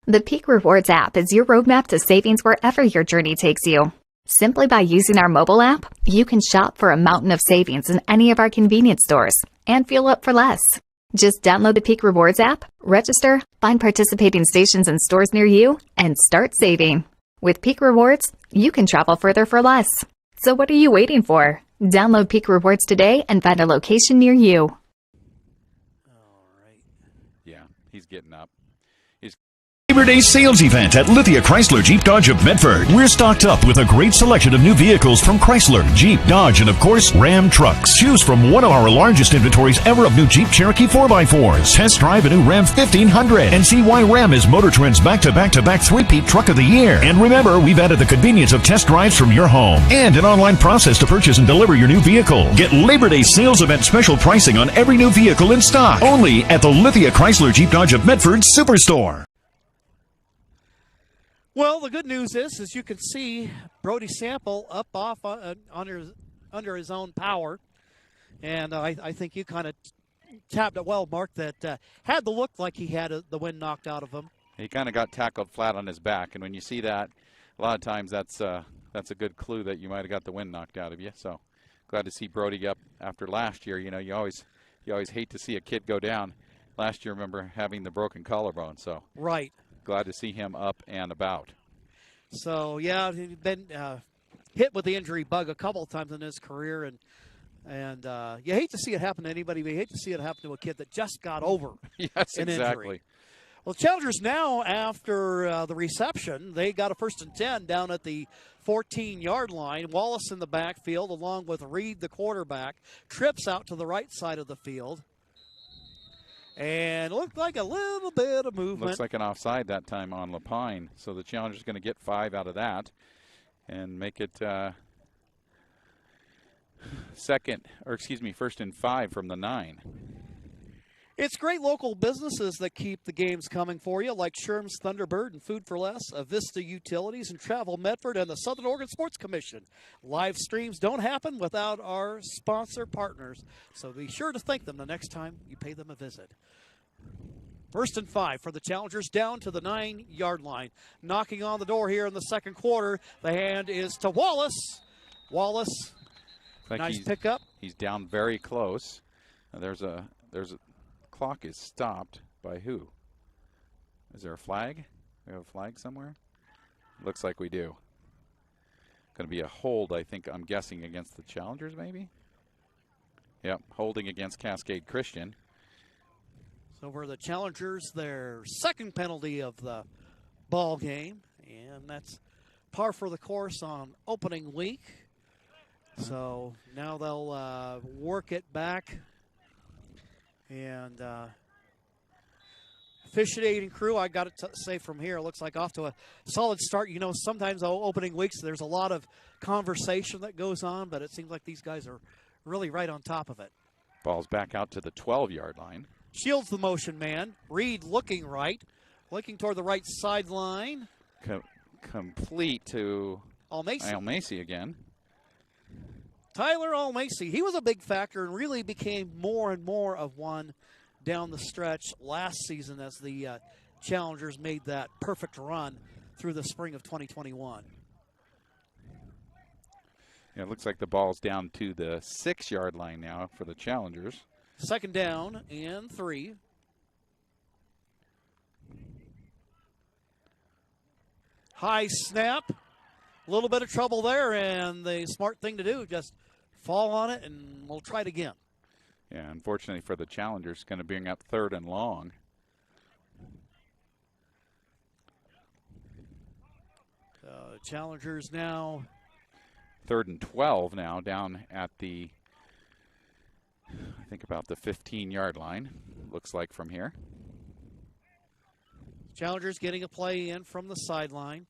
The Peak Rewards app is your roadmap to savings wherever your journey takes you. Simply by using our mobile app, you can shop for a mountain of savings in any of our convenience stores and fuel up for less. Just download the Peak Rewards app, register, find participating stations and stores near you, and start saving. With Peak Rewards, you can travel further for less. So what are you waiting for? Download Peak Rewards today and find a location near you. All right. Yeah, he's getting up. Labor Day sales event at Lithia Chrysler Jeep Dodge of Medford. We're stocked up with a great selection of new vehicles from Chrysler, Jeep, Dodge, and of course, Ram trucks. Choose from one of our largest inventories ever of new Jeep Cherokee 4x4s. Test drive a new Ram 1500 and see why Ram is Motor Trend's back-to-back-to-back three-peat truck of the year. And remember, we've added the convenience of test drives from your home and an online process to purchase and deliver your new vehicle. Get Labor Day sales event special pricing on every new vehicle in stock. Only at the Lithia Chrysler Jeep Dodge of Medford Superstore. Well, the good news is, as you can see, Brody Sample up off under his own power. And I think you kind of tapped it well, Mark, that had the look like he had the wind knocked out of him. He kind of got tackled flat on his back. And when you see that, a lot of times that's a good clue that you might have got the wind knocked out of you. So glad to see Brody up after last year. You know, you always hate to see a kid go down. Last year, remember having the broken collarbone. So right. Glad to see him up and about. So, yeah, he's been hit with the injury bug a couple of times in his career, and you hate to see it happen to anybody, but you hate to see it happen to a kid that just got over yes, an exactly. injury. Well, Challengers now, after the reception, they got a 1st and 10 down at the 14-yard line. Wallace in the backfield, along with Reed, the quarterback, trips out to the right side of the field. And it looked like a little bit of movement. Looks like an offside that time on Lapine. So the Challenger's going to get 5 out of that and make it 1st and 5 from the 9. It's great local businesses that keep the games coming for you, like Sherm's Thunderbird and Food for Less, Avista Utilities and Travel Medford, and the Southern Oregon Sports Commission. Live streams don't happen without our sponsor partners, so be sure to thank them the next time you pay them a visit. 1st and 5 for the Challengers down to the 9-yard line. Knocking on the door here in the second quarter. The hand is to Wallace. Wallace, nice pickup. He's down very close. There's a clock is stopped by who? Is there a flag? We have a flag somewhere? Looks like we do. Going to be a hold, I think, I'm guessing, against the Challengers, maybe? Yep, holding against Cascade Christian. So for the Challengers, their second penalty of the ball game, and that's par for the course on opening week. So now they'll work it back. And officiating crew, I got to say from here, looks like off to a solid start. You know, sometimes opening weeks there's a lot of conversation that goes on, but it seems like these guys are really right on top of it. Ball's back out to the 12-yard line. Shields the motion man. Reed looking right, looking toward the right sideline. Complete to Almacy again. Tyler Almacy, he was a big factor and really became more and more of one down the stretch last season as the Challengers made that perfect run through the spring of 2021. Yeah, it looks like the ball's down to the 6-yard line now for the Challengers. Second down and 3. High snap. A little bit of trouble there, and the smart thing to do, just fall on it, and we'll try it again. Yeah, unfortunately for the Challengers, going to bring up 3rd and long. Challengers now. 3rd and 12 now, down at the, I think about the 15-yard line, looks like from here. Challengers getting a play in from the sideline.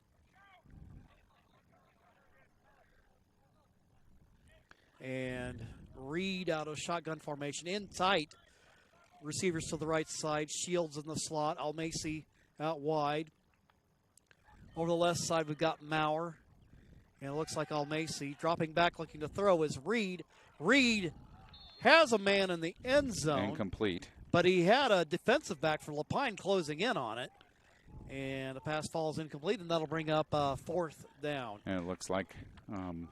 And Reed out of shotgun formation in tight. Receivers to the right side. Shields in the slot. Almacy out wide. Over the left side, we've got Maurer. And it looks like Almacy dropping back looking to throw is Reed. Reed has a man in the end zone. Incomplete. But he had a defensive back for Lapine closing in on it. And the pass falls incomplete, and that'll bring up 4th down. And it looks like we're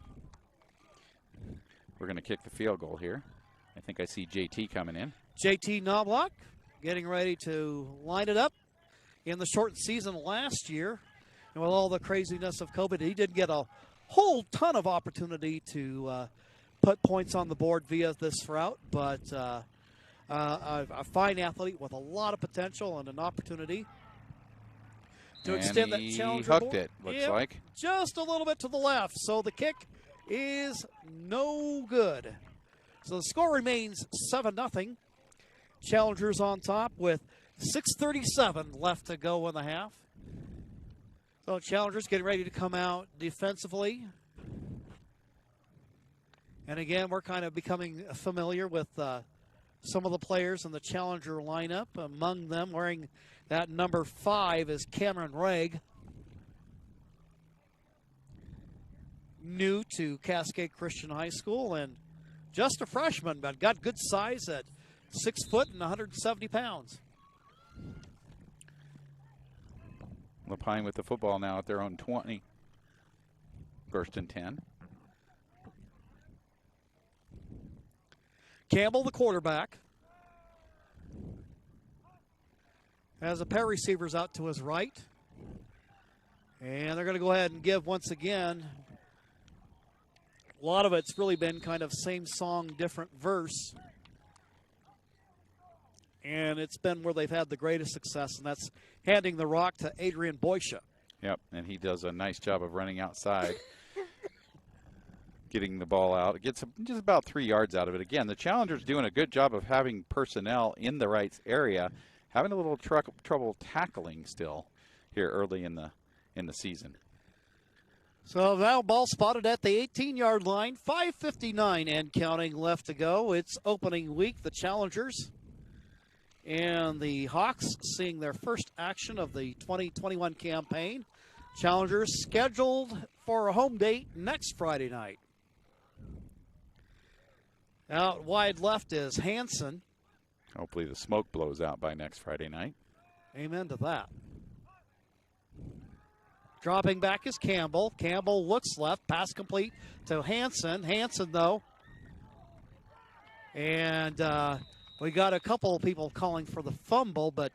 going to kick the field goal here. I think I see JT coming in. JT Knobloch getting ready to line it up. In the shortened season last year, and with all the craziness of COVID, he didn't get a whole ton of opportunity to put points on the board via this route, but a fine athlete with a lot of potential and an opportunity to extend that Challenger hooked board. it, looks like. Just a little bit to the left, so the kick is no good. So the score remains 7-0. Challengers on top with 6:37 left to go in the half. So Challengers getting ready to come out defensively. And again, we're kind of becoming familiar with some of the players in the Challenger lineup. Among them, wearing that number 5 is Cameron Regg. New to Cascade Christian High School and just a freshman, but got good size at 6 foot and 170 pounds. Lapine with the football now at their own 20. 1st and 10. Campbell, the quarterback, has a pair of receivers out to his right. And they're going to go ahead and give once again. A lot of it's really been kind of same song, different verse. And it's been where they've had the greatest success, and that's handing the rock to Adrian Boysha. Yep, and he does a nice job of running outside, getting the ball out. It gets just about 3 yards out of it. Again, the Challengers doing a good job of having personnel in the right area, having a little trouble tackling still here early in the season. So now ball spotted at the 18-yard line, 5:59 and counting left to go. It's opening week. The Challengers and the Hawks seeing their first action of the 2021 campaign. Challengers scheduled for a home date next Friday night. Out wide left is Hanson. Hopefully the smoke blows out by next Friday night. Amen to that. Dropping back is Campbell. Campbell looks left. Pass complete to Hanson. Hanson, though. And we got a couple of people calling for the fumble, but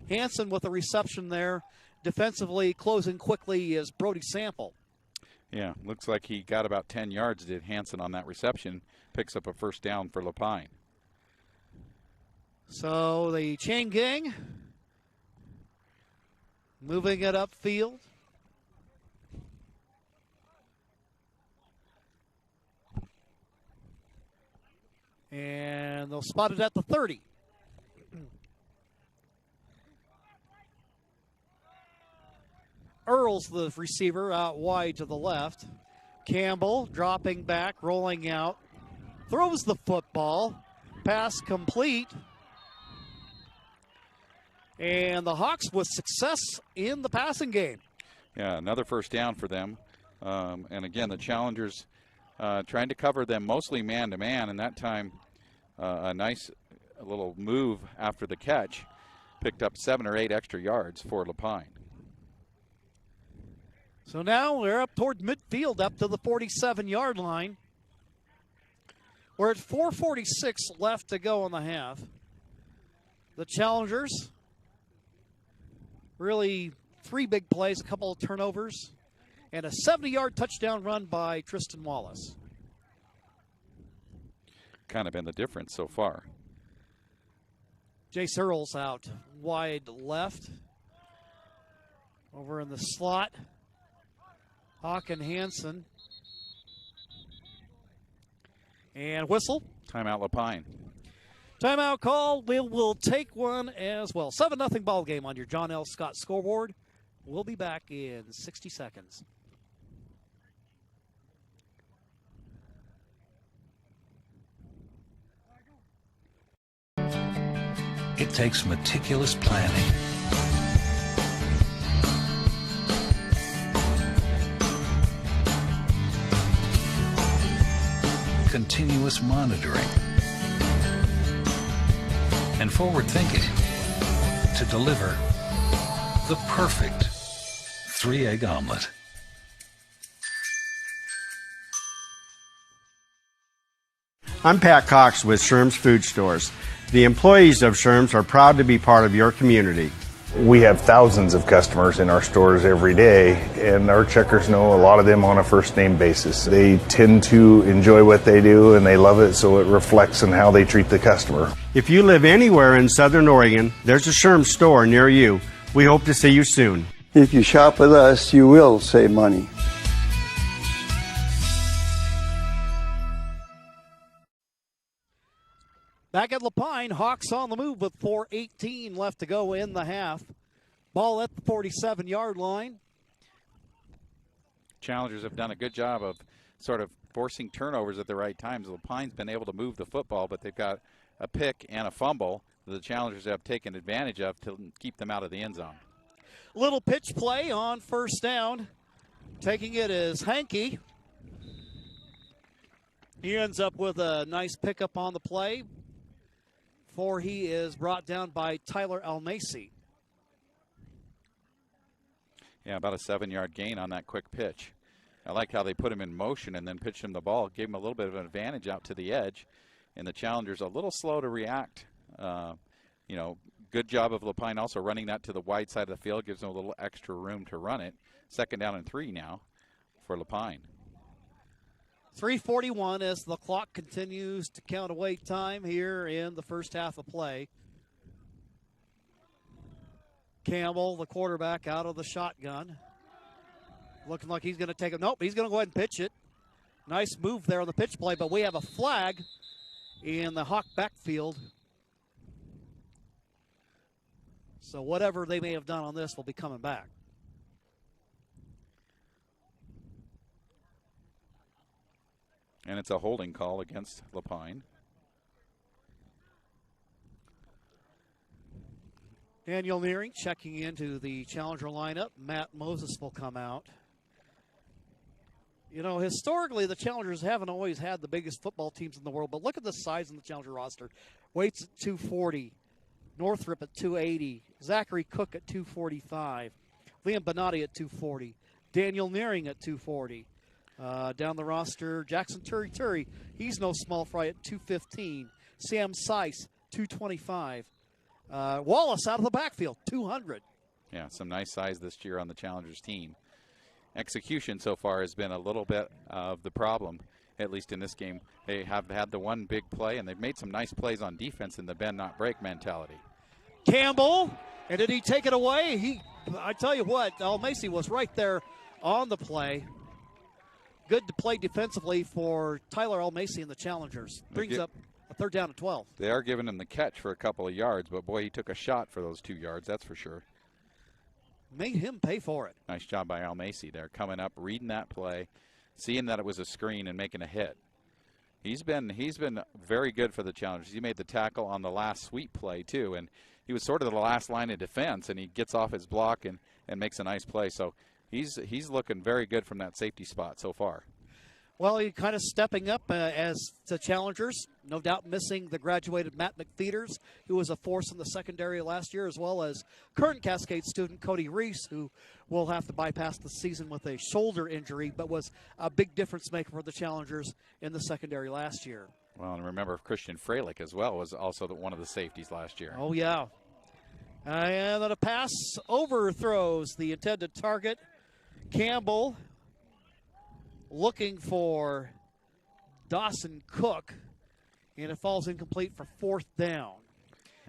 Hanson with the reception there. Defensively closing quickly is Brody Sample. Yeah, looks like he got about 10 yards, did Hanson, on that reception. Picks up a 1st down for Lapine. So the chain gang moving it upfield. And they'll spot it at the 30. Earl's the receiver out wide to the left. Campbell dropping back, rolling out. Throws the football. Pass complete. And the Hawks with success in the passing game. Yeah, another first down for them. And again, the Challengers trying to cover them mostly man-to-man, and that time a nice little move after the catch picked up 7 or 8 extra yards for Lapine. So now we're up toward midfield, up to the 47-yard line. We're at 4:46 left to go in the half. The Challengers, really 3 big plays, a couple of turnovers, and a 70-yard touchdown run by Tristan Wallace. Kind of been the difference so far. Jace Earls out wide left. Over in the slot, Hawk and Hansen. And whistle. Timeout Lapine. Timeout call. We'll take one as well. 7-0 ball game on your John L. Scott scoreboard. We'll be back in 60 seconds. It takes meticulous planning, continuous monitoring, and forward thinking to deliver the perfect 3-egg omelet. I'm Pat Cox with Sherm's Food Stores. The employees of Sherm's are proud to be part of your community. We have thousands of customers in our stores every day, and our checkers know a lot of them on a first name basis. They tend to enjoy what they do and they love it, so it reflects in how they treat the customer. If you live anywhere in Southern Oregon, there's a Sherm's store near you. We hope to see you soon. If you shop with us, you will save money. Back at Lapine, Hawks on the move with 4:18 left to go in the half. Ball at the 47-yard line. Challengers have done a good job of sort of forcing turnovers at the right times. Lapine's been able to move the football, but they've got a pick and a fumble that the Challengers have taken advantage of to keep them out of the end zone. Little pitch play on first down. Taking it is Hankey. He ends up with a nice pickup on the play. For he is brought down by Tyler Almacy. Yeah, about a 7-yard gain on that quick pitch. I like how they put him in motion and then pitched him the ball, gave him a little bit of an advantage out to the edge, and the Challengers a little slow to react. Good job of Lapine also running that to the wide side of the field, gives them a little extra room to run it. 2nd down and 3 now for Lapine. 3:41 as the clock continues to count away time here in the first half of play. Campbell, the quarterback, out of the shotgun. Looking like he's going to take it. Nope, he's going to go ahead and pitch it. Nice move there on the pitch play, but we have a flag in the Hawk backfield. So whatever they may have done on this will be coming back. And it's a holding call against Lapine. Daniel Nearing checking into the Challenger lineup. Matt Moses will come out. You know, historically, the Challengers haven't always had the biggest football teams in the world, but look at the size of the Challenger roster. Waits at 240, Northrop at 280, Zachary Cook at 245, Liam Bonatti at 240, Daniel Nearing at 240. Down the roster, Jackson Turi, he's no small fry at 215. Sam Seiss, 225. Wallace out of the backfield, 200. Yeah, some nice size this year on the Challengers team. Execution so far has been a little bit of the problem. at least in this game. They have had the one big play, and they've made some nice plays on defense in the bend not break mentality. Campbell, and did he take it away? I tell you what, Macy was right there on the play. Good to play defensively for Tyler Macy and the Challengers. Brings up a 3rd down and 12. They are giving him the catch for a couple of yards, but boy, he took a shot for those 2 yards, that's for sure. Made him pay for it. Nice job by Macy there, coming up, reading that play, seeing that it was a screen and making a hit. He's been very good for the Challengers. He made the tackle on the last sweep play too, and he was sort of the last line of defense, and he gets off his block and makes a nice play. So he's looking very good from that safety spot so far. Well, he kind of stepping up as the Challengers, no doubt missing the graduated Matt McFeeters, who was a force in the secondary last year, as well as current Cascade student Cody Reese, who will have to bypass the season with a shoulder injury, but was a big difference maker for the Challengers in the secondary last year. Well, and remember Christian Freilich as well was also one of the safeties last year. Oh, yeah. And then a pass overthrows the intended target. Campbell looking for Dawson Cook, and it falls incomplete for 4th down.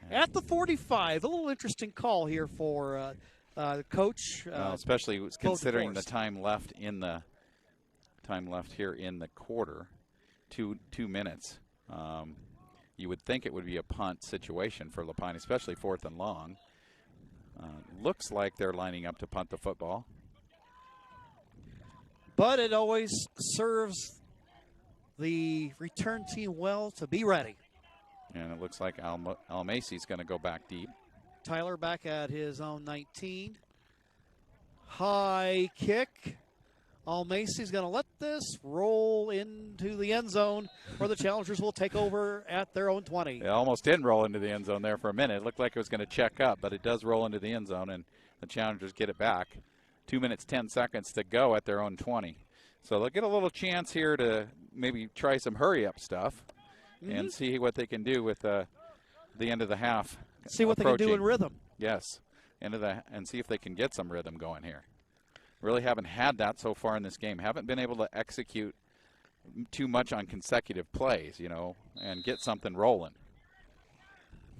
At the 45, a little interesting call here for the coach. Especially considering the time left here in the quarter, 2 minutes. You would think it would be a punt situation for Lapine, especially 4th and long. Looks like they're lining up to punt the football. But it always serves the return team well to be ready. And it looks like Al Macy's going to go back deep. Tyler back at his own 19. High kick. Al Macy's going to let this roll into the end zone where the Challengers will take over at their own 20. It almost didn't roll into the end zone there for a minute. It looked like it was going to check up, but it does roll into the end zone, and the Challengers get it back. 2 minutes, 10 seconds to go at their own 20. So they'll get a little chance here to maybe try some hurry-up stuff and see what they can do with the end of the half. See what they can do in rhythm. Yes, and see if they can get some rhythm going here. Really haven't had that so far in this game. Haven't been able to execute too much on consecutive plays, and get something rolling.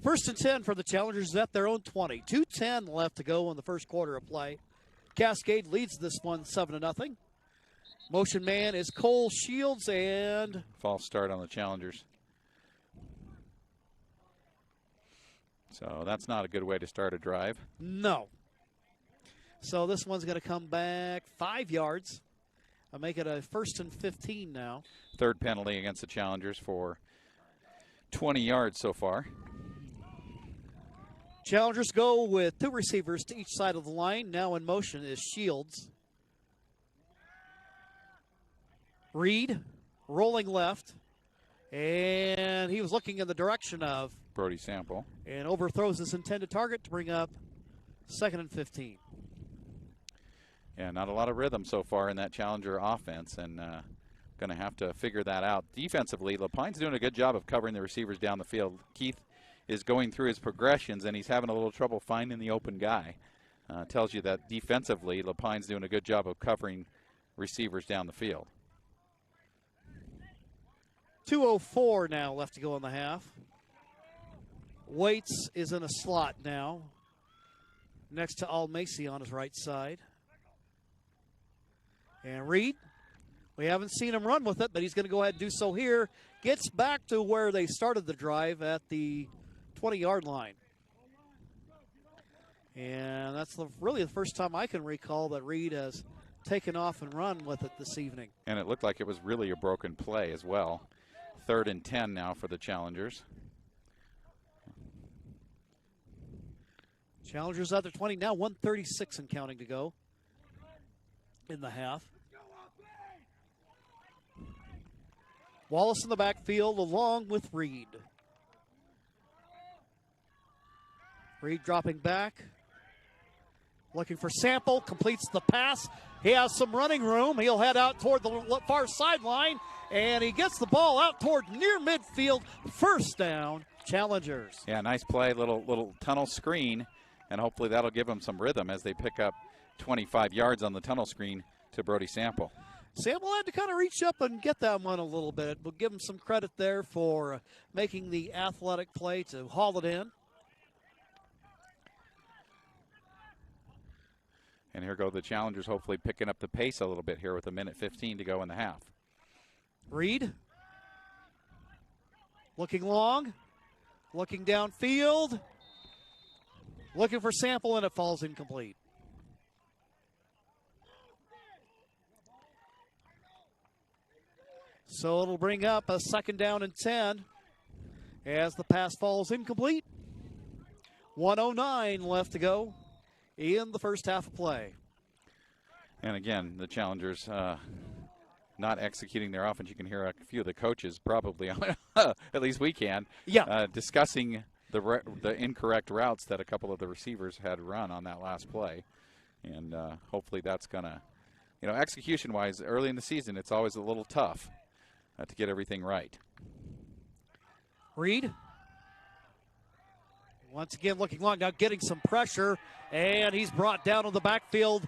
1st and 10 for the Challengers at their own 20. 2:10 left to go in the first quarter of play. Cascade leads this one 7-0. Motion man is Cole Shields, and false start on the Challengers. So that's not a good way to start a drive. No. So this one's going to come back 5 yards. I'll make it a 1st and 15 now. 3rd penalty against the Challengers for 20 yards so far. Challengers go with 2 receivers to each side of the line. Now in motion is Shields. Reed rolling left. And he was looking in the direction of Brody Sample. And overthrows his intended target to bring up 2nd and 15. Yeah, not a lot of rhythm so far in that Challenger offense, and going to have to figure that out. Defensively, Lapine's doing a good job of covering the receivers down the field. Keith is going through his progressions, and he's having a little trouble finding the open guy. Tells you that defensively, Lapine's doing a good job of covering receivers down the field. 2:04 now left to go in the half. Waits is in a slot now, next to Al Macy on his right side. And Reed, we haven't seen him run with it, but he's going to go ahead and do so here. Gets back to where they started the drive at the 20-yard line. And that's really the first time I can recall that Reed has taken off and run with it this evening. And it looked like it was really a broken play as well. 3rd and 10 now for the Challengers. Challengers at their 20, now 1:36 and counting to go in the half. Wallace in the backfield along with Reed. Reed dropping back. Looking for Sample, completes the pass. He has some running room. He'll head out toward the far sideline, and he gets the ball out toward near midfield. 1st down, Challengers. Yeah, nice play, little tunnel screen, and hopefully that'll give them some rhythm as they pick up 25 yards on the tunnel screen to Brody Sample. Sample had to kind of reach up and get that one a little bit. We'll give him some credit there for making the athletic play to haul it in. And here go the challengers, hopefully picking up the pace a little bit here with 1:15 to go in the half. Reed. Looking long. Looking downfield. Looking for Sample, and it falls incomplete. So it'll bring up a 2nd down and 10 as the pass falls incomplete. 1:09 left to go in the first half of play. And again, the challengers not executing their offense. You can hear a few of the coaches probably, at least we can, discussing the incorrect routes that a couple of the receivers had run on that last play. And hopefully that's going to, execution-wise, early in the season, it's always a little tough to get everything right. Reed. Once again looking long, now getting some pressure, and he's brought down on the backfield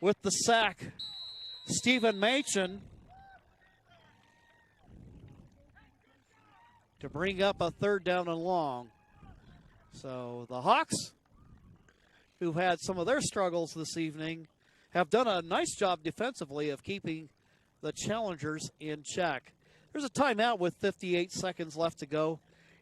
with the sack. Stephen Machen to bring up a 3rd down and long. So the Hawks, who've had some of their struggles this evening, have done a nice job defensively of keeping the challengers in check. There's a timeout with 58 seconds left to go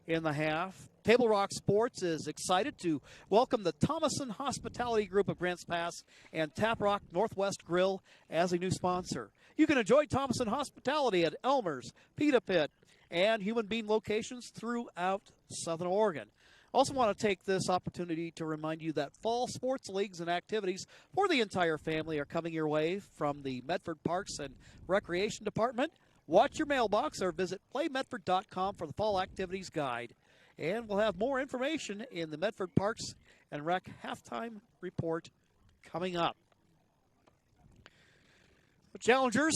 in the half. Table Rock Sports is excited to welcome the Thomason Hospitality Group of Grants Pass and Tap Rock Northwest Grill as a new sponsor. You can enjoy Thomason Hospitality at Elmer's, Pita Pit, and Human Bean locations throughout Southern Oregon. Also want to take this opportunity to remind you that fall sports leagues and activities for the entire family are coming your way from the Medford Parks and Recreation Department. Watch your mailbox or visit playmedford.com for the fall activities guide. And we'll have more information in the Medford Parks and Rec halftime report coming up. The challengers,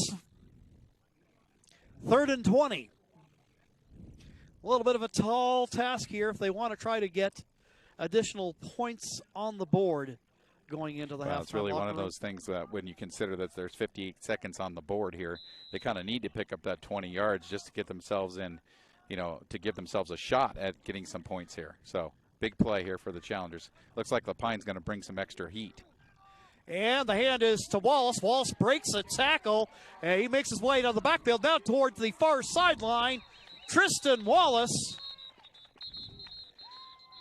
3rd and 20. A little bit of a tall task here if they want to try to get additional points on the board going into the halftime. It's really one of those things that when you consider that there's 58 seconds on the board here, they kind of need to pick up that 20 yards just to get themselves in, to give themselves a shot at getting some points here. So big play here for the challengers. Looks like Lapine's going to bring some extra heat. And the hand is to Wallace. Wallace breaks a tackle, and he makes his way down the backfield, now towards the far sideline. Tristan Wallace.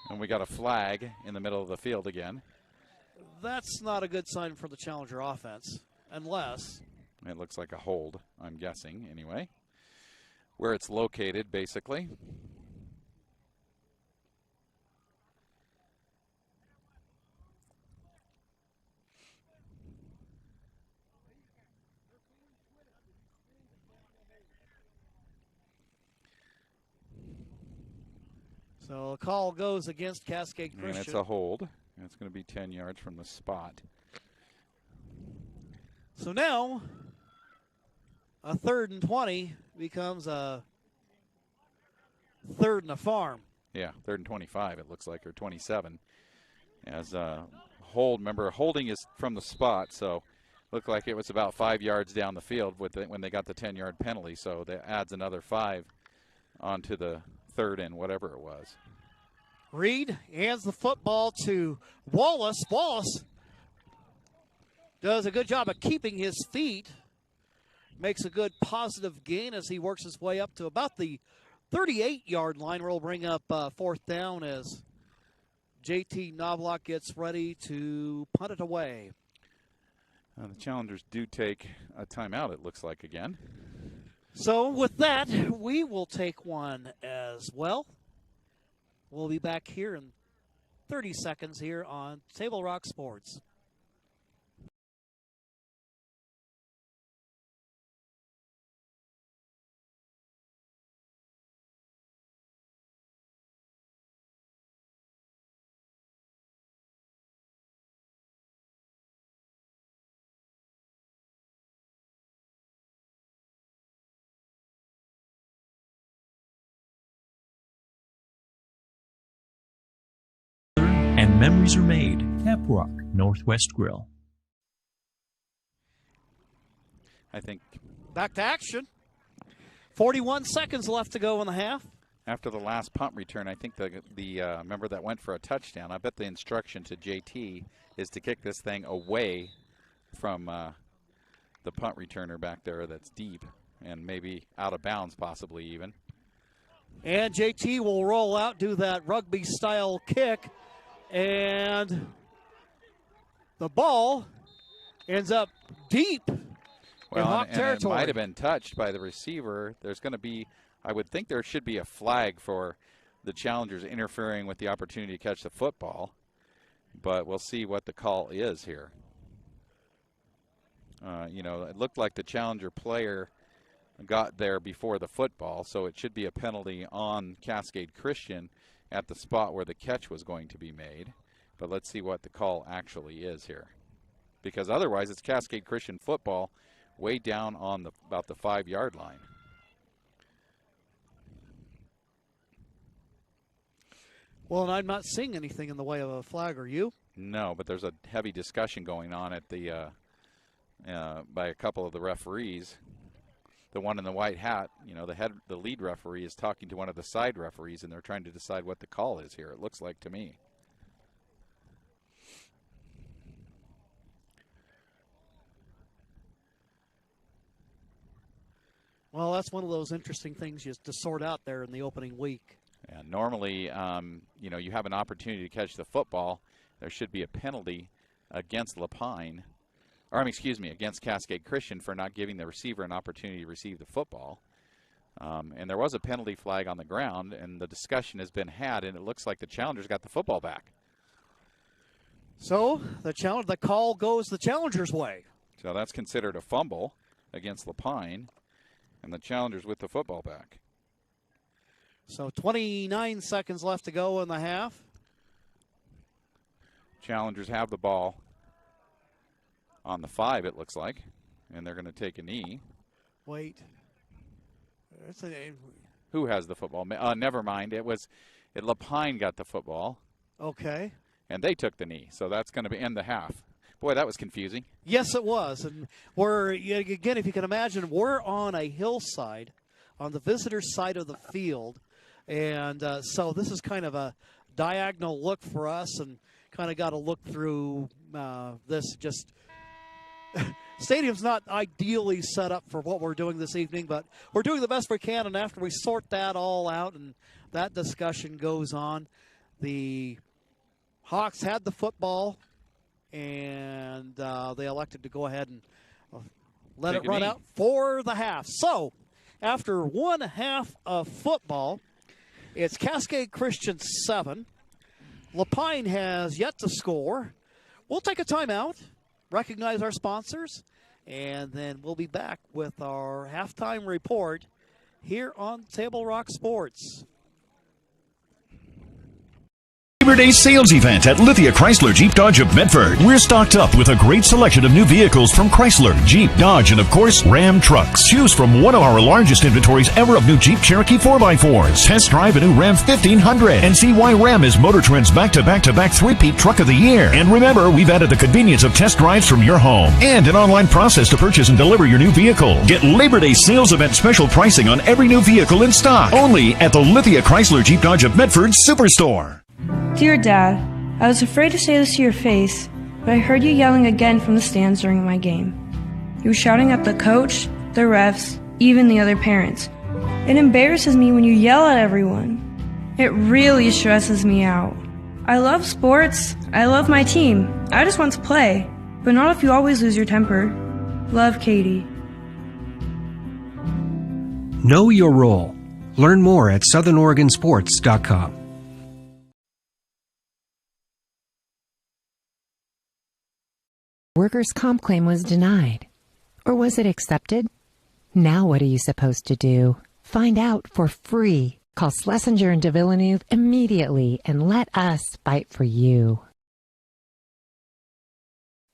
And we got a flag in the middle of the field again. That's not a good sign for the Challenger offense, unless... It looks like a hold, I'm guessing, anyway. Where it's located, basically. So a call goes against Cascade Christian. And it's a hold. It's going to be 10 yards from the spot. So now, a 3rd and 20 becomes a 3rd and a farm. Yeah, 3rd and 25, it looks like, or 27. As hold, remember, holding is from the spot, so looked like it was about 5 yards down the field when they got the 10-yard penalty, so that adds another 5 onto the 3rd and whatever it was. Reed hands the football to Wallace. Wallace does a good job of keeping his feet. Makes a good positive gain as he works his way up to about the 38-yard line, where he'll bring up 4th down as JT Knobloch gets ready to punt it away. The challengers do take a timeout, it looks like, again. So with that, we will take one as well. We'll be back here in 30 seconds here on Table Rock Sports. And memories are made. Tap Rock Northwest Grill. I think. Back to action. 41 seconds left to go in the half. After the last punt return, I think the member that went for a touchdown, I bet the instruction to JT is to kick this thing away from the punt returner back there that's deep and maybe out of bounds possibly even. And JT will roll out, do that rugby-style kick, and the ball ends up deep in Hawk territory. It might have been touched by the receiver. There's going to be, I would think there should be a flag for the challengers interfering with the opportunity to catch the football, but we'll see what the call is here. It looked like the challenger player got there before the football, so it should be a penalty on Cascade Christian at the spot where the catch was going to be made. But let's see what the call actually is here, because otherwise it's Cascade Christian football way down on about the 5-yard line. Well, and I'm not seeing anything in the way of a flag, are you? No, but there's a heavy discussion going on at the by a couple of the referees. The one in the white hat, the lead referee is talking to one of the side referees, and they're trying to decide what the call is here, it looks like to me. Well, that's one of those interesting things you have to sort out there in the opening week. Yeah, normally, you have an opportunity to catch the football. There should be a penalty against Lapine, against Cascade Christian for not giving the receiver an opportunity to receive the football. And there was a penalty flag on the ground, and the discussion has been had, and it looks like the challengers got the football back. So the call goes the challenger's way. So that's considered a fumble against Lapine, and the challengers with the football back. So 29 seconds left to go in the half. Challengers have the ball on the 5, it looks like, and they're going to take a knee. Wait. Who has the football? Never mind. Lapine got the football. Okay. And they took the knee, so that's going to end the half. Boy, that was confusing. Yes, it was. And again, if you can imagine, we're on a hillside on the visitor side of the field. And so this is kind of a diagonal look for us, and kind of got to look through this. Just stadium's not ideally set up for what we're doing this evening, but we're doing the best we can. And after we sort that all out and that discussion goes on, the Hawks had the football, and they elected to go ahead and let it run out for the half. So after one half of football, it's Cascade Christian 7. Lapine has yet to score. We'll take a timeout, recognize our sponsors, and then we'll be back with our halftime report here on Table Rock Sports. Labor Day sales event at Lithia Chrysler Jeep Dodge of Medford. We're stocked up with a great selection of new vehicles from Chrysler, Jeep, Dodge, and of course, Ram trucks. Choose from one of our largest inventories ever of new Jeep Cherokee 4x4s. Test drive a new Ram 1500 and see why Ram is Motor Trend's back-to-back three-peat truck of the year. And remember, we've added the convenience of test drives from your home and an online process to purchase and deliver your new vehicle. Get Labor Day sales event special pricing on every new vehicle in stock. Only at the Lithia Chrysler Jeep Dodge of Medford Superstore. Dear Dad, I was afraid to say this to your face, but I heard you yelling again from the stands during my game. You were shouting at the coach, the refs, even the other parents. It embarrasses me when you yell at everyone. It really stresses me out. I love sports. I love my team. I just want to play, but not if you always lose your temper. Love, Katie. Know your role. Learn more at southernoregonsports.com. Workers' comp claim was denied. Or was it accepted? Now what are you supposed to do? Find out for free. Call Schlesinger and de Villeneuve immediately and let us fight for you.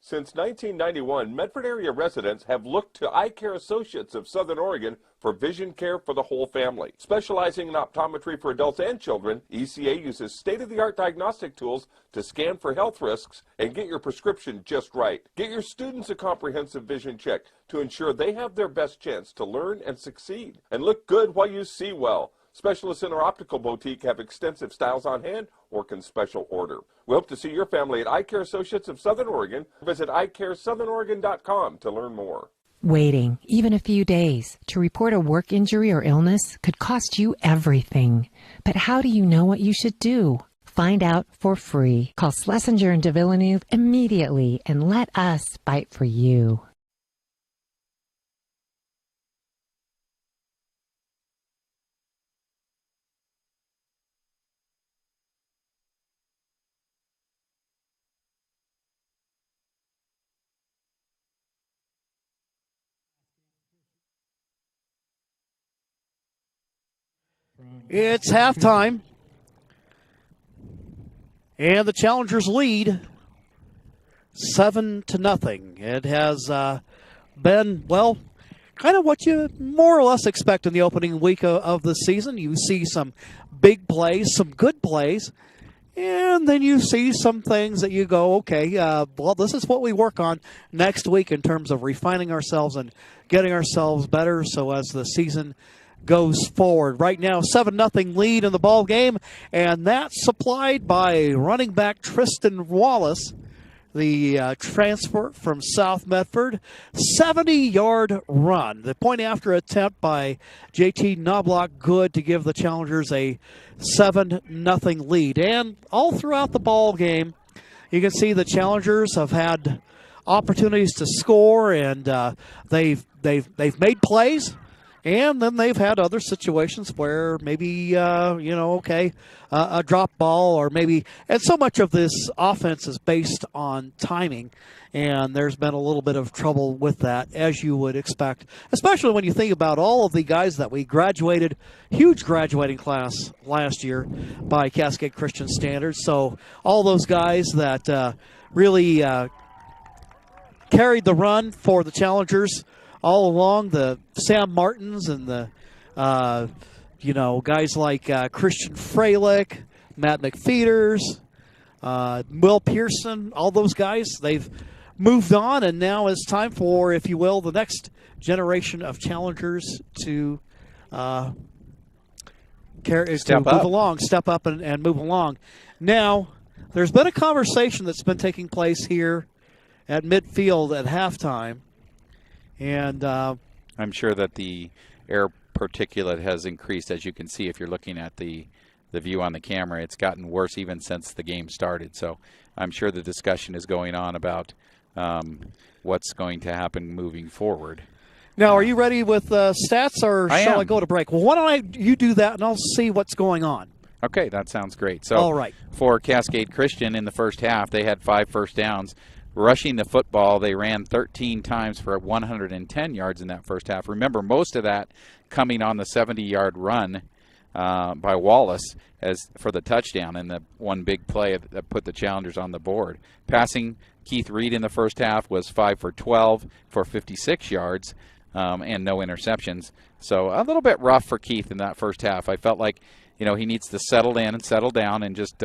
Since 1991, Medford area residents have looked to Eye Care Associates of Southern Oregon for vision care for the whole family. Specializing in optometry for adults and children, ECA uses state-of-the-art diagnostic tools to scan for health risks and get your prescription just right. Get your students a comprehensive vision check to ensure they have their best chance to learn and succeed. And look good while you see well. Specialists in our optical boutique have extensive styles on hand or can special order. We hope to see your family at Eye Care Associates of Southern Oregon. Visit eyecaresouthern.com to learn more. Waiting, even a few days, to report a work injury or illness could cost you everything. But how do you know what you should do? Find out for free. Call Schlesinger and de Villeneuve immediately and let us fight for you. It's halftime, and the Challengers lead 7-0. It has been, well, kind of what you more or less expect in the opening week of the season. You see some big plays, some good plays, and then you see some things that you go, okay, well, this is what we work on next week in terms of refining ourselves and getting ourselves better so as the season goes forward. Right now, 7-0 lead in the ball game, and that's supplied by running back Tristan Wallace, the transfer from South Medford. 70-yard run. The point after attempt by JT Knobloch good to give the Challengers a 7-0 lead. And all throughout the ball game, you can see the Challengers have had opportunities to score, and they've made plays. And then they've had other situations where maybe, a drop ball or maybe, and so much of this offense is based on timing, and there's been a little bit of trouble with that, as you would expect, especially when you think about all of the guys that we graduated, huge graduating class last year by Cascade Christian standards. So all those guys that really carried the run for the Challengers all along, the Sam Martins and the, guys like Christian Freilich, Matt McFeeters, Will Pearson, all those guys, they've moved on, and now it's time for, if you will, the next generation of Challengers to move along, step up and move along. Now, there's been a conversation that's been taking place here at midfield at halftime. And I'm sure that the air particulate has increased, as you can see if you're looking at the view on the camera. It's gotten worse even since the game started. So I'm sure the discussion is going on about what's going to happen moving forward. Now, are you ready with stats, or shall I go to break? Well, why don't you do that, and I'll see what's going on. Okay, that sounds great. So all right. For Cascade Christian in the first half, they had 5 first downs. Rushing the football, they ran 13 times for 110 yards in that first half. Remember, most of that coming on the 70-yard run by Wallace as for the touchdown and the one big play that put the Challengers on the board. Passing, Keith Reed in the first half was 5 for 12 for 56 yards and no interceptions. So a little bit rough for Keith in that first half. I felt like, he needs to settle in and settle down and just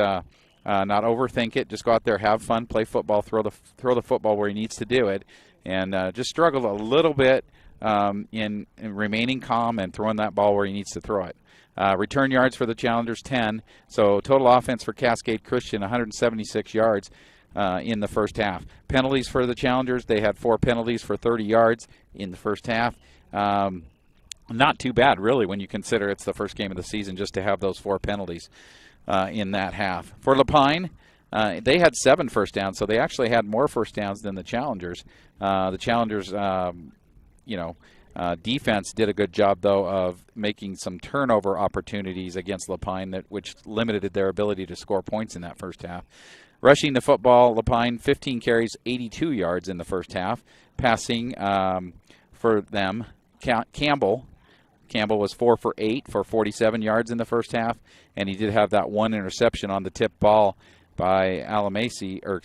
not overthink it. Just go out there, have fun, play football, throw the football where he needs to do it, and just struggled a little bit in remaining calm and throwing that ball where he needs to throw it. Return yards for the Challengers, 10. So total offense for Cascade Christian, 176 yards in the first half. Penalties for the Challengers, they had 4 penalties for 30 yards in the first half. Not too bad, really, when you consider it's the first game of the season, just to have those 4 penalties in that half. For Lapine, they had 7 first downs, so they actually had more first downs than the Challengers. The Challengers, defense did a good job, though, of making some turnover opportunities against Lapine, which limited their ability to score points in that first half. Rushing the football, Lapine, 15 carries, 82 yards in the first half. Passing for them, Campbell was 4 for 8 for 47 yards in the first half, and he did have that one interception on the tip ball by Almacy. Why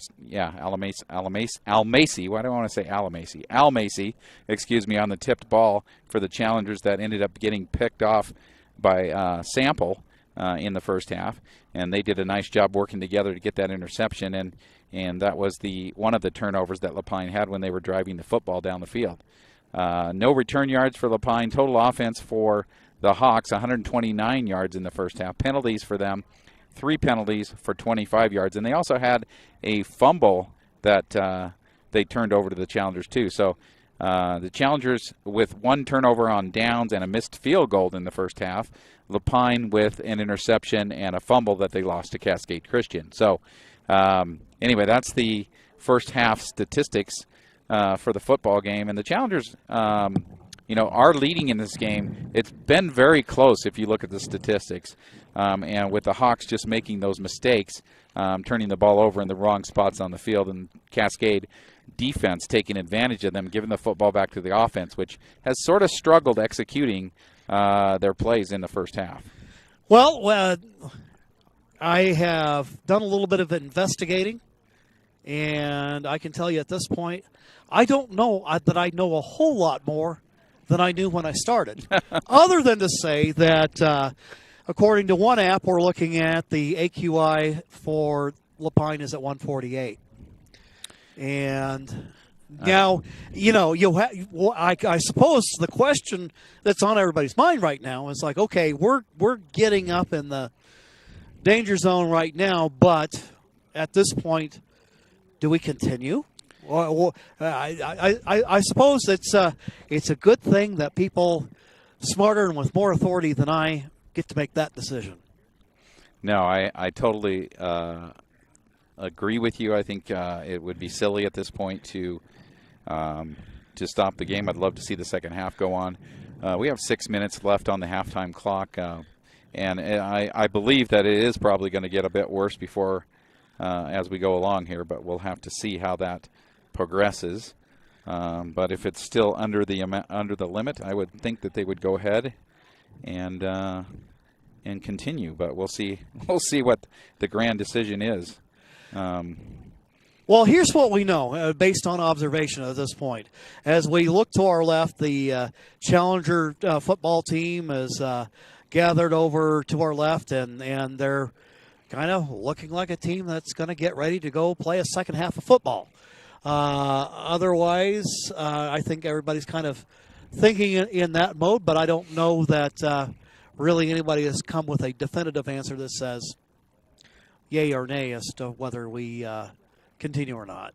do I want to say Almacy? Almacy, excuse me, on the tipped ball for the Challengers that ended up getting picked off by Sample in the first half, and they did a nice job working together to get that interception, and that was one of the turnovers that Lapine had when they were driving the football down the field. No return yards for Lapine. Total offense for the Hawks, 129 yards in the first half. Penalties for them, 3 penalties for 25 yards, and they also had a fumble that they turned over to the Challengers too. So the Challengers with 1 turnover on downs and a missed field goal in the first half. Lapine with an interception and a fumble that they lost to Cascade Christian. So anyway, that's the first half statistics for the football game. And the Challengers, are leading in this game. It's been very close if you look at the statistics. And with the Hawks just making those mistakes, turning the ball over in the wrong spots on the field, and Cascade defense taking advantage of them, giving the football back to the offense, which has sort of struggled executing their plays in the first half. Well, I have done a little bit of investigating, and I can tell you at this point, I don't know that I know a whole lot more than I knew when I started, other than to say that according to one app, we're looking at the AQI for Lapine is at 148. And now, I suppose the question that's on everybody's mind right now is like, okay, we're getting up in the danger zone right now, but at this point, do we continue? Well, I suppose it's a good thing that people smarter and with more authority than I get to make that decision. No, I totally agree with you. I think it would be silly at this point to stop the game. I'd love to see the second half go on. We have 6 minutes left on the halftime clock, and I believe that it is probably going to get a bit worse before as we go along here, but we'll have to see how that progresses. But if it's still under the limit, I would think that they would go ahead and continue. But we'll see. We'll see what the grand decision is. Well, here's what we know based on observation at this point. As we look to our left, the Challenger football team is gathered over to our left, and they're kind of looking like a team that's going to get ready to go play a second half of football. Otherwise, I think everybody's kind of thinking in that mode, but I don't know that really anybody has come with a definitive answer that says yay or nay as to whether we continue or not.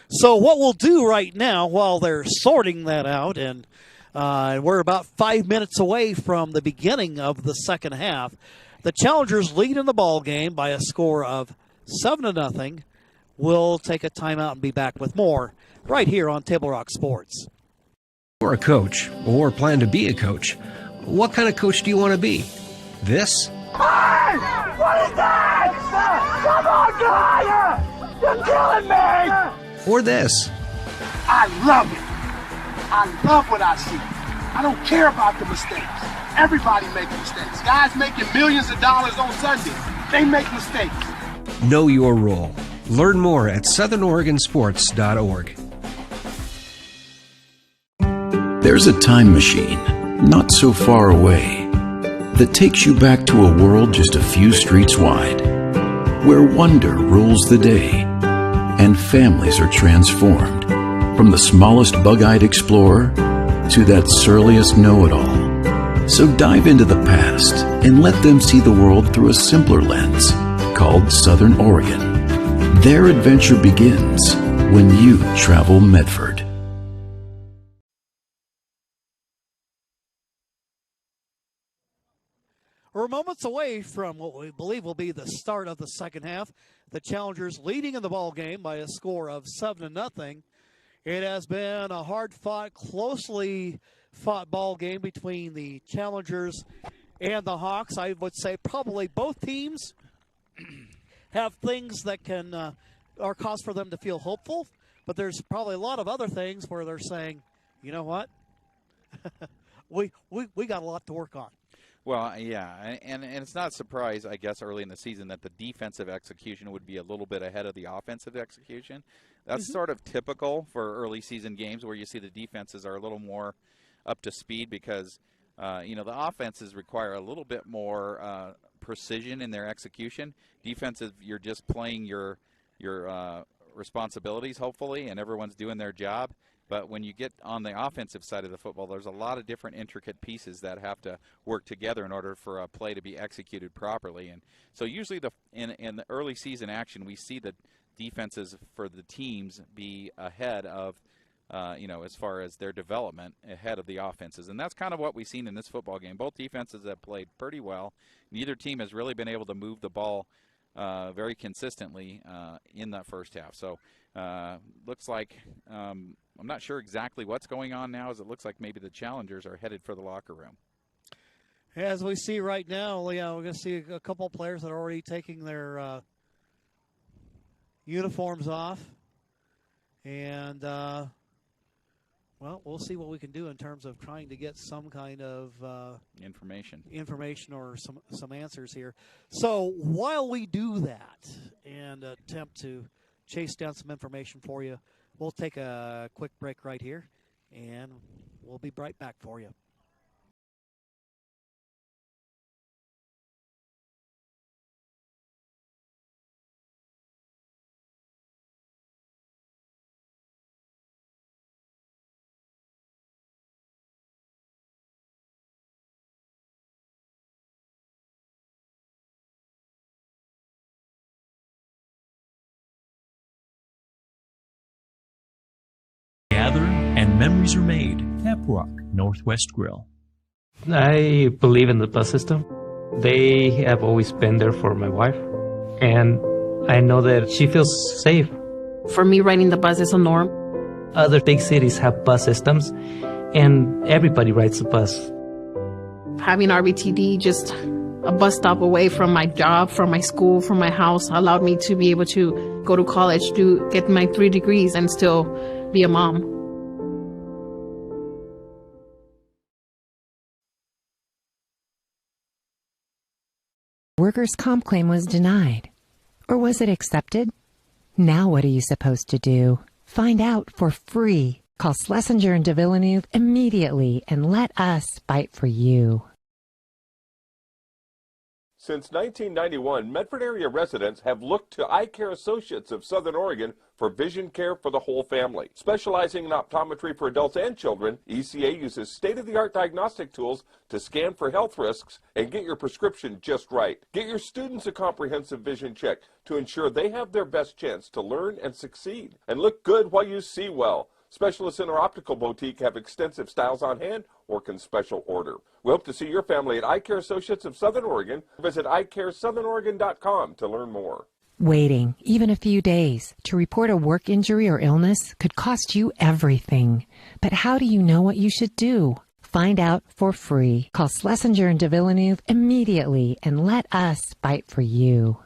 So what we'll do right now while they're sorting that out, and we're about 5 minutes away from the beginning of the second half, the Challengers lead in the ball game by a score of 7-0. We'll take a timeout and be back with more right here on Table Rock Sports. You're a coach or plan to be a coach. What kind of coach do you want to be? This? Hey! What is that? Come on, guy! You're killing me! Or this? I love it. I love what I see. I don't care about the mistakes. Everybody makes mistakes. Guys making millions of dollars on Sunday, they make mistakes. Know your role. Learn more at southernoregonsports.org. There's a time machine, not so far away, that takes you back to a world just a few streets wide, where wonder rules the day, and families are transformed, from the smallest bug-eyed explorer to that surliest know-it-all. So dive into the past and let them see the world through a simpler lens, called Southern Oregon. Their adventure begins when you travel Medford. We're moments away from what we believe will be the start of the second half. The Challengers leading in the ball game by a score of 7-0. It has been a hard-fought, closely fought ball game between the Challengers and the Hawks. I would say probably both teams have things that can are cause for them to feel hopeful, but there's probably a lot of other things where they're saying, you know what, we got a lot to work on. Well, yeah, and it's not a surprise, I guess, early in the season that the defensive execution would be a little bit ahead of the offensive execution. That's sort of typical for early season games where you see the defenses are a little more up to speed because, the offenses require a little bit more precision in their execution. Defensive, you're just playing your responsibilities, hopefully, and everyone's doing their job. But when you get on the offensive side of the football, there's a lot of different intricate pieces that have to work together in order for a play to be executed properly. And so usually in the early season action, we see the defenses for the teams be ahead of, as far as their development, ahead of the offenses. And that's kind of what we've seen in this football game. Both defenses have played pretty well. Neither team has really been able to move the ball very consistently in that first half. So looks like I'm not sure exactly what's going on now, as it looks like maybe the challengers are headed for the locker room. As we see right now, we're going to see a couple of players that are already taking their uniforms off. And, we'll see what we can do in terms of trying to get some kind of information or some answers here. So while we do that and attempt to chase down some information for you, we'll take a quick break right here, and we'll be right back for you. Gather and memories are made. Caprock Northwest Grill. I believe in the bus system. They have always been there for my wife, and I know that she feels safe. For me, riding the bus is a norm. Other big cities have bus systems, and everybody rides the bus. Having RBTD, just a bus stop away from my job, from my school, from my house, allowed me to be able to go to college, to get my 3 degrees, and still be a mom. Workers' comp claim was denied. Or was it accepted? Now what are you supposed to do? Find out for free. Call Schlesinger and de Villeneuve immediately and let us fight for you. Since 1991, Medford area residents have looked to Eye Care Associates of Southern Oregon for vision care for the whole family. Specializing in optometry for adults and children, ECA uses state-of-the-art diagnostic tools to scan for health risks and get your prescription just right. Get your students a comprehensive vision check to ensure they have their best chance to learn and succeed. And look good while you see well. Specialists in our optical boutique have extensive styles on hand or can special order. We hope to see your family at Eye Care Associates of Southern Oregon. Visit eyecaresouthernOregon.com to learn more. Waiting, even a few days, to report a work injury or illness could cost you everything. But how do you know what you should do? Find out for free. Call Schlesinger and de Villeneuve immediately and let us fight for you.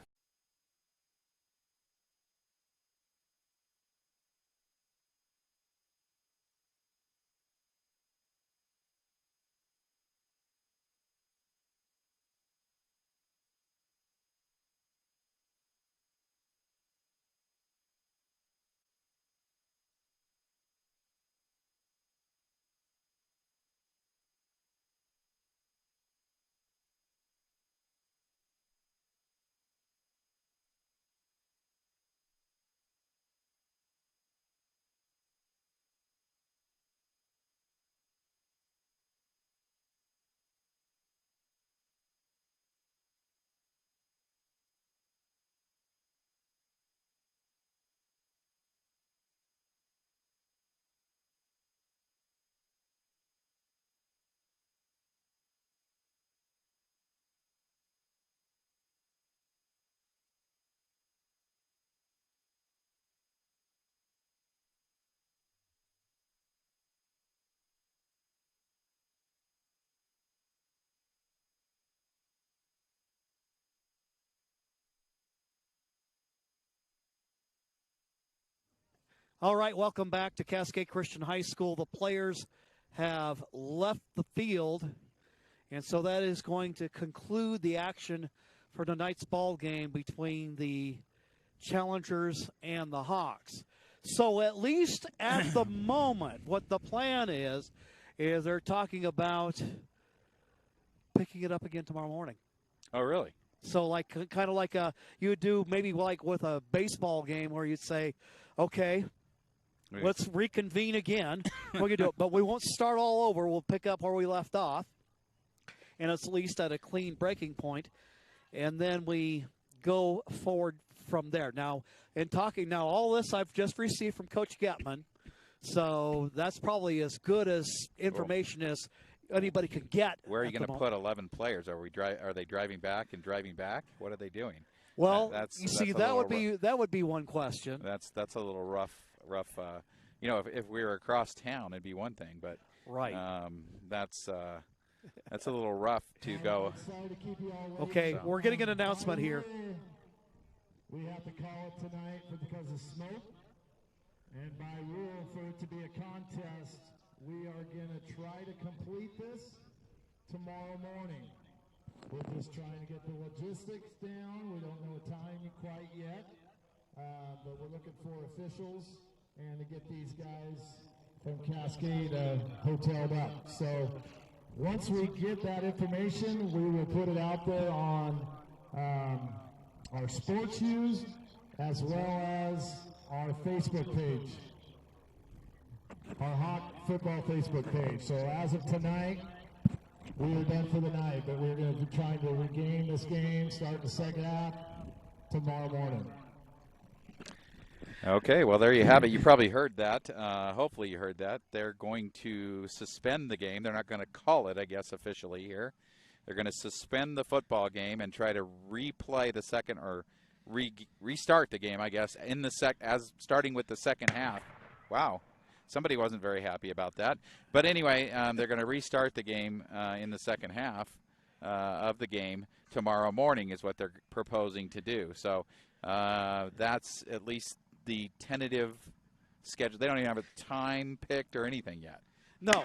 All right, welcome back to Cascade Christian High School. The players have left the field, And so that is going to conclude the action for tonight's ball game between the Challengers and the Hawks. So at least at the moment, what the plan is they're talking about picking it up again tomorrow morning. Oh, really? So kind of like you would do maybe like with a baseball game where you'd say, okay, let's reconvene again. We're going to do it, but we won't start all over. We'll pick up where we left off, and it's at least at a clean breaking point, and then we go forward from there. Now, all this I've just received from Coach Getman, so that's probably as good as information as anybody can get. Where are you going to put 11 players? Are they driving back and driving back? What are they doing? Well, that would be one question. That's a little rough. If we were across town, it'd be one thing, but right. That's a little rough to go. Okay, so we're getting an announcement here. We have to call it tonight because of smoke, and by rule, for it to be a contest, we are going to try to complete this tomorrow morning. We're just trying to get the logistics down. We don't know a time quite yet, but we're looking for officials and to get these guys from Cascade hoteled up. So once we get that information, we will put it out there on our sports news as well as our Facebook page, our Hawk football Facebook page. So as of tonight, we are done for the night, but we're going to be trying to regain this game, start the second half tomorrow morning. Okay, well, there you have it. You probably heard that. Hopefully you heard that. They're going to suspend the game. They're not going to call it, I guess, officially here. They're going to suspend the football game and try to replay the second or restart the game, I guess, starting with the second half. Wow. Somebody wasn't very happy about that. But anyway, they're going to restart the game in the second half of the game tomorrow morning is what they're proposing to do. So that's at least the tentative schedule. They don't even have a time picked or anything yet. No,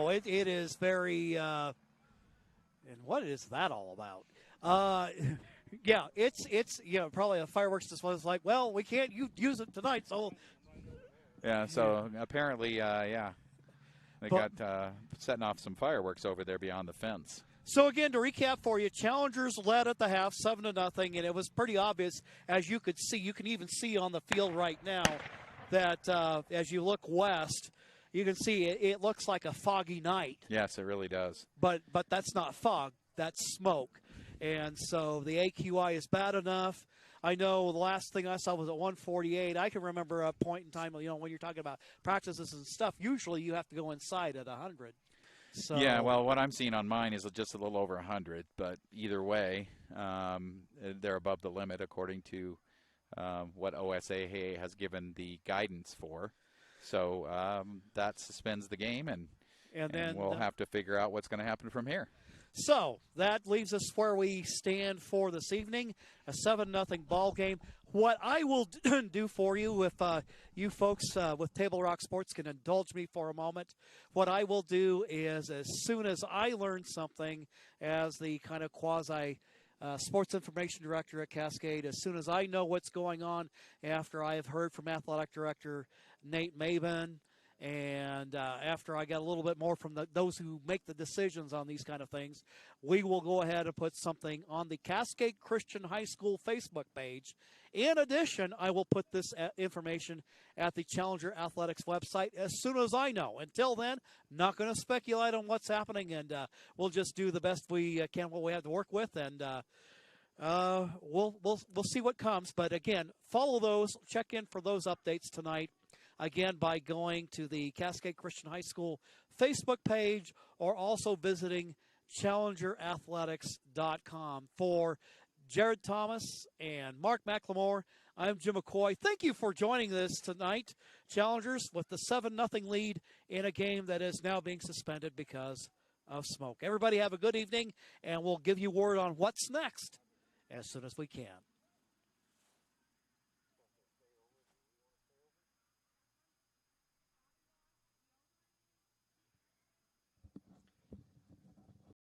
it is very and what is that all about? Yeah, it's probably a fireworks display. It's like, well, we can't use it tonight, so. Yeah, so apparently, they got setting off some fireworks over there beyond the fence. So again, to recap for you, Challengers led at the half 7-0, and it was pretty obvious, as you could see. You can even see on the field right now that as you look west, you can see it looks like a foggy night. Yes, it really does. But that's not fog, that's smoke. And so the AQI is bad enough. I know the last thing I saw was at 148. I can remember a point in time, when you're talking about practices and stuff, usually you have to go inside at 100. So, yeah, well, what I'm seeing on mine is just a little over 100. But either way, they're above the limit according to what OSAA has given the guidance for. So that suspends the game, and then we'll have to figure out what's going to happen from here. So that leaves us where we stand for this evening, a 7-0 ball game. What I will do for you, if you folks with Table Rock Sports can indulge me for a moment, what I will do is as soon as I learn something as the kind of quasi sports information director at Cascade, as soon as I know what's going on after I have heard from athletic director Nate Maben, and after I got a little bit more from those who make the decisions on these kind of things, we will go ahead and put something on the Cascade Christian High School Facebook page. In addition, I will put this information at the Challenger Athletics website as soon as I know. Until then, not going to speculate on what's happening, and we'll just do the best we can, what we have to work with, and we'll see what comes. But again, follow those, check in for those updates tonight. Again, by going to the Cascade Christian High School Facebook page or also visiting challengerathletics.com. For Jared Thomas and Mark McLemore, I'm Jim McCoy. Thank you for joining us tonight, Challengers, with the 7-0 lead in a game that is now being suspended because of smoke. Everybody have a good evening, and we'll give you word on what's next as soon as we can.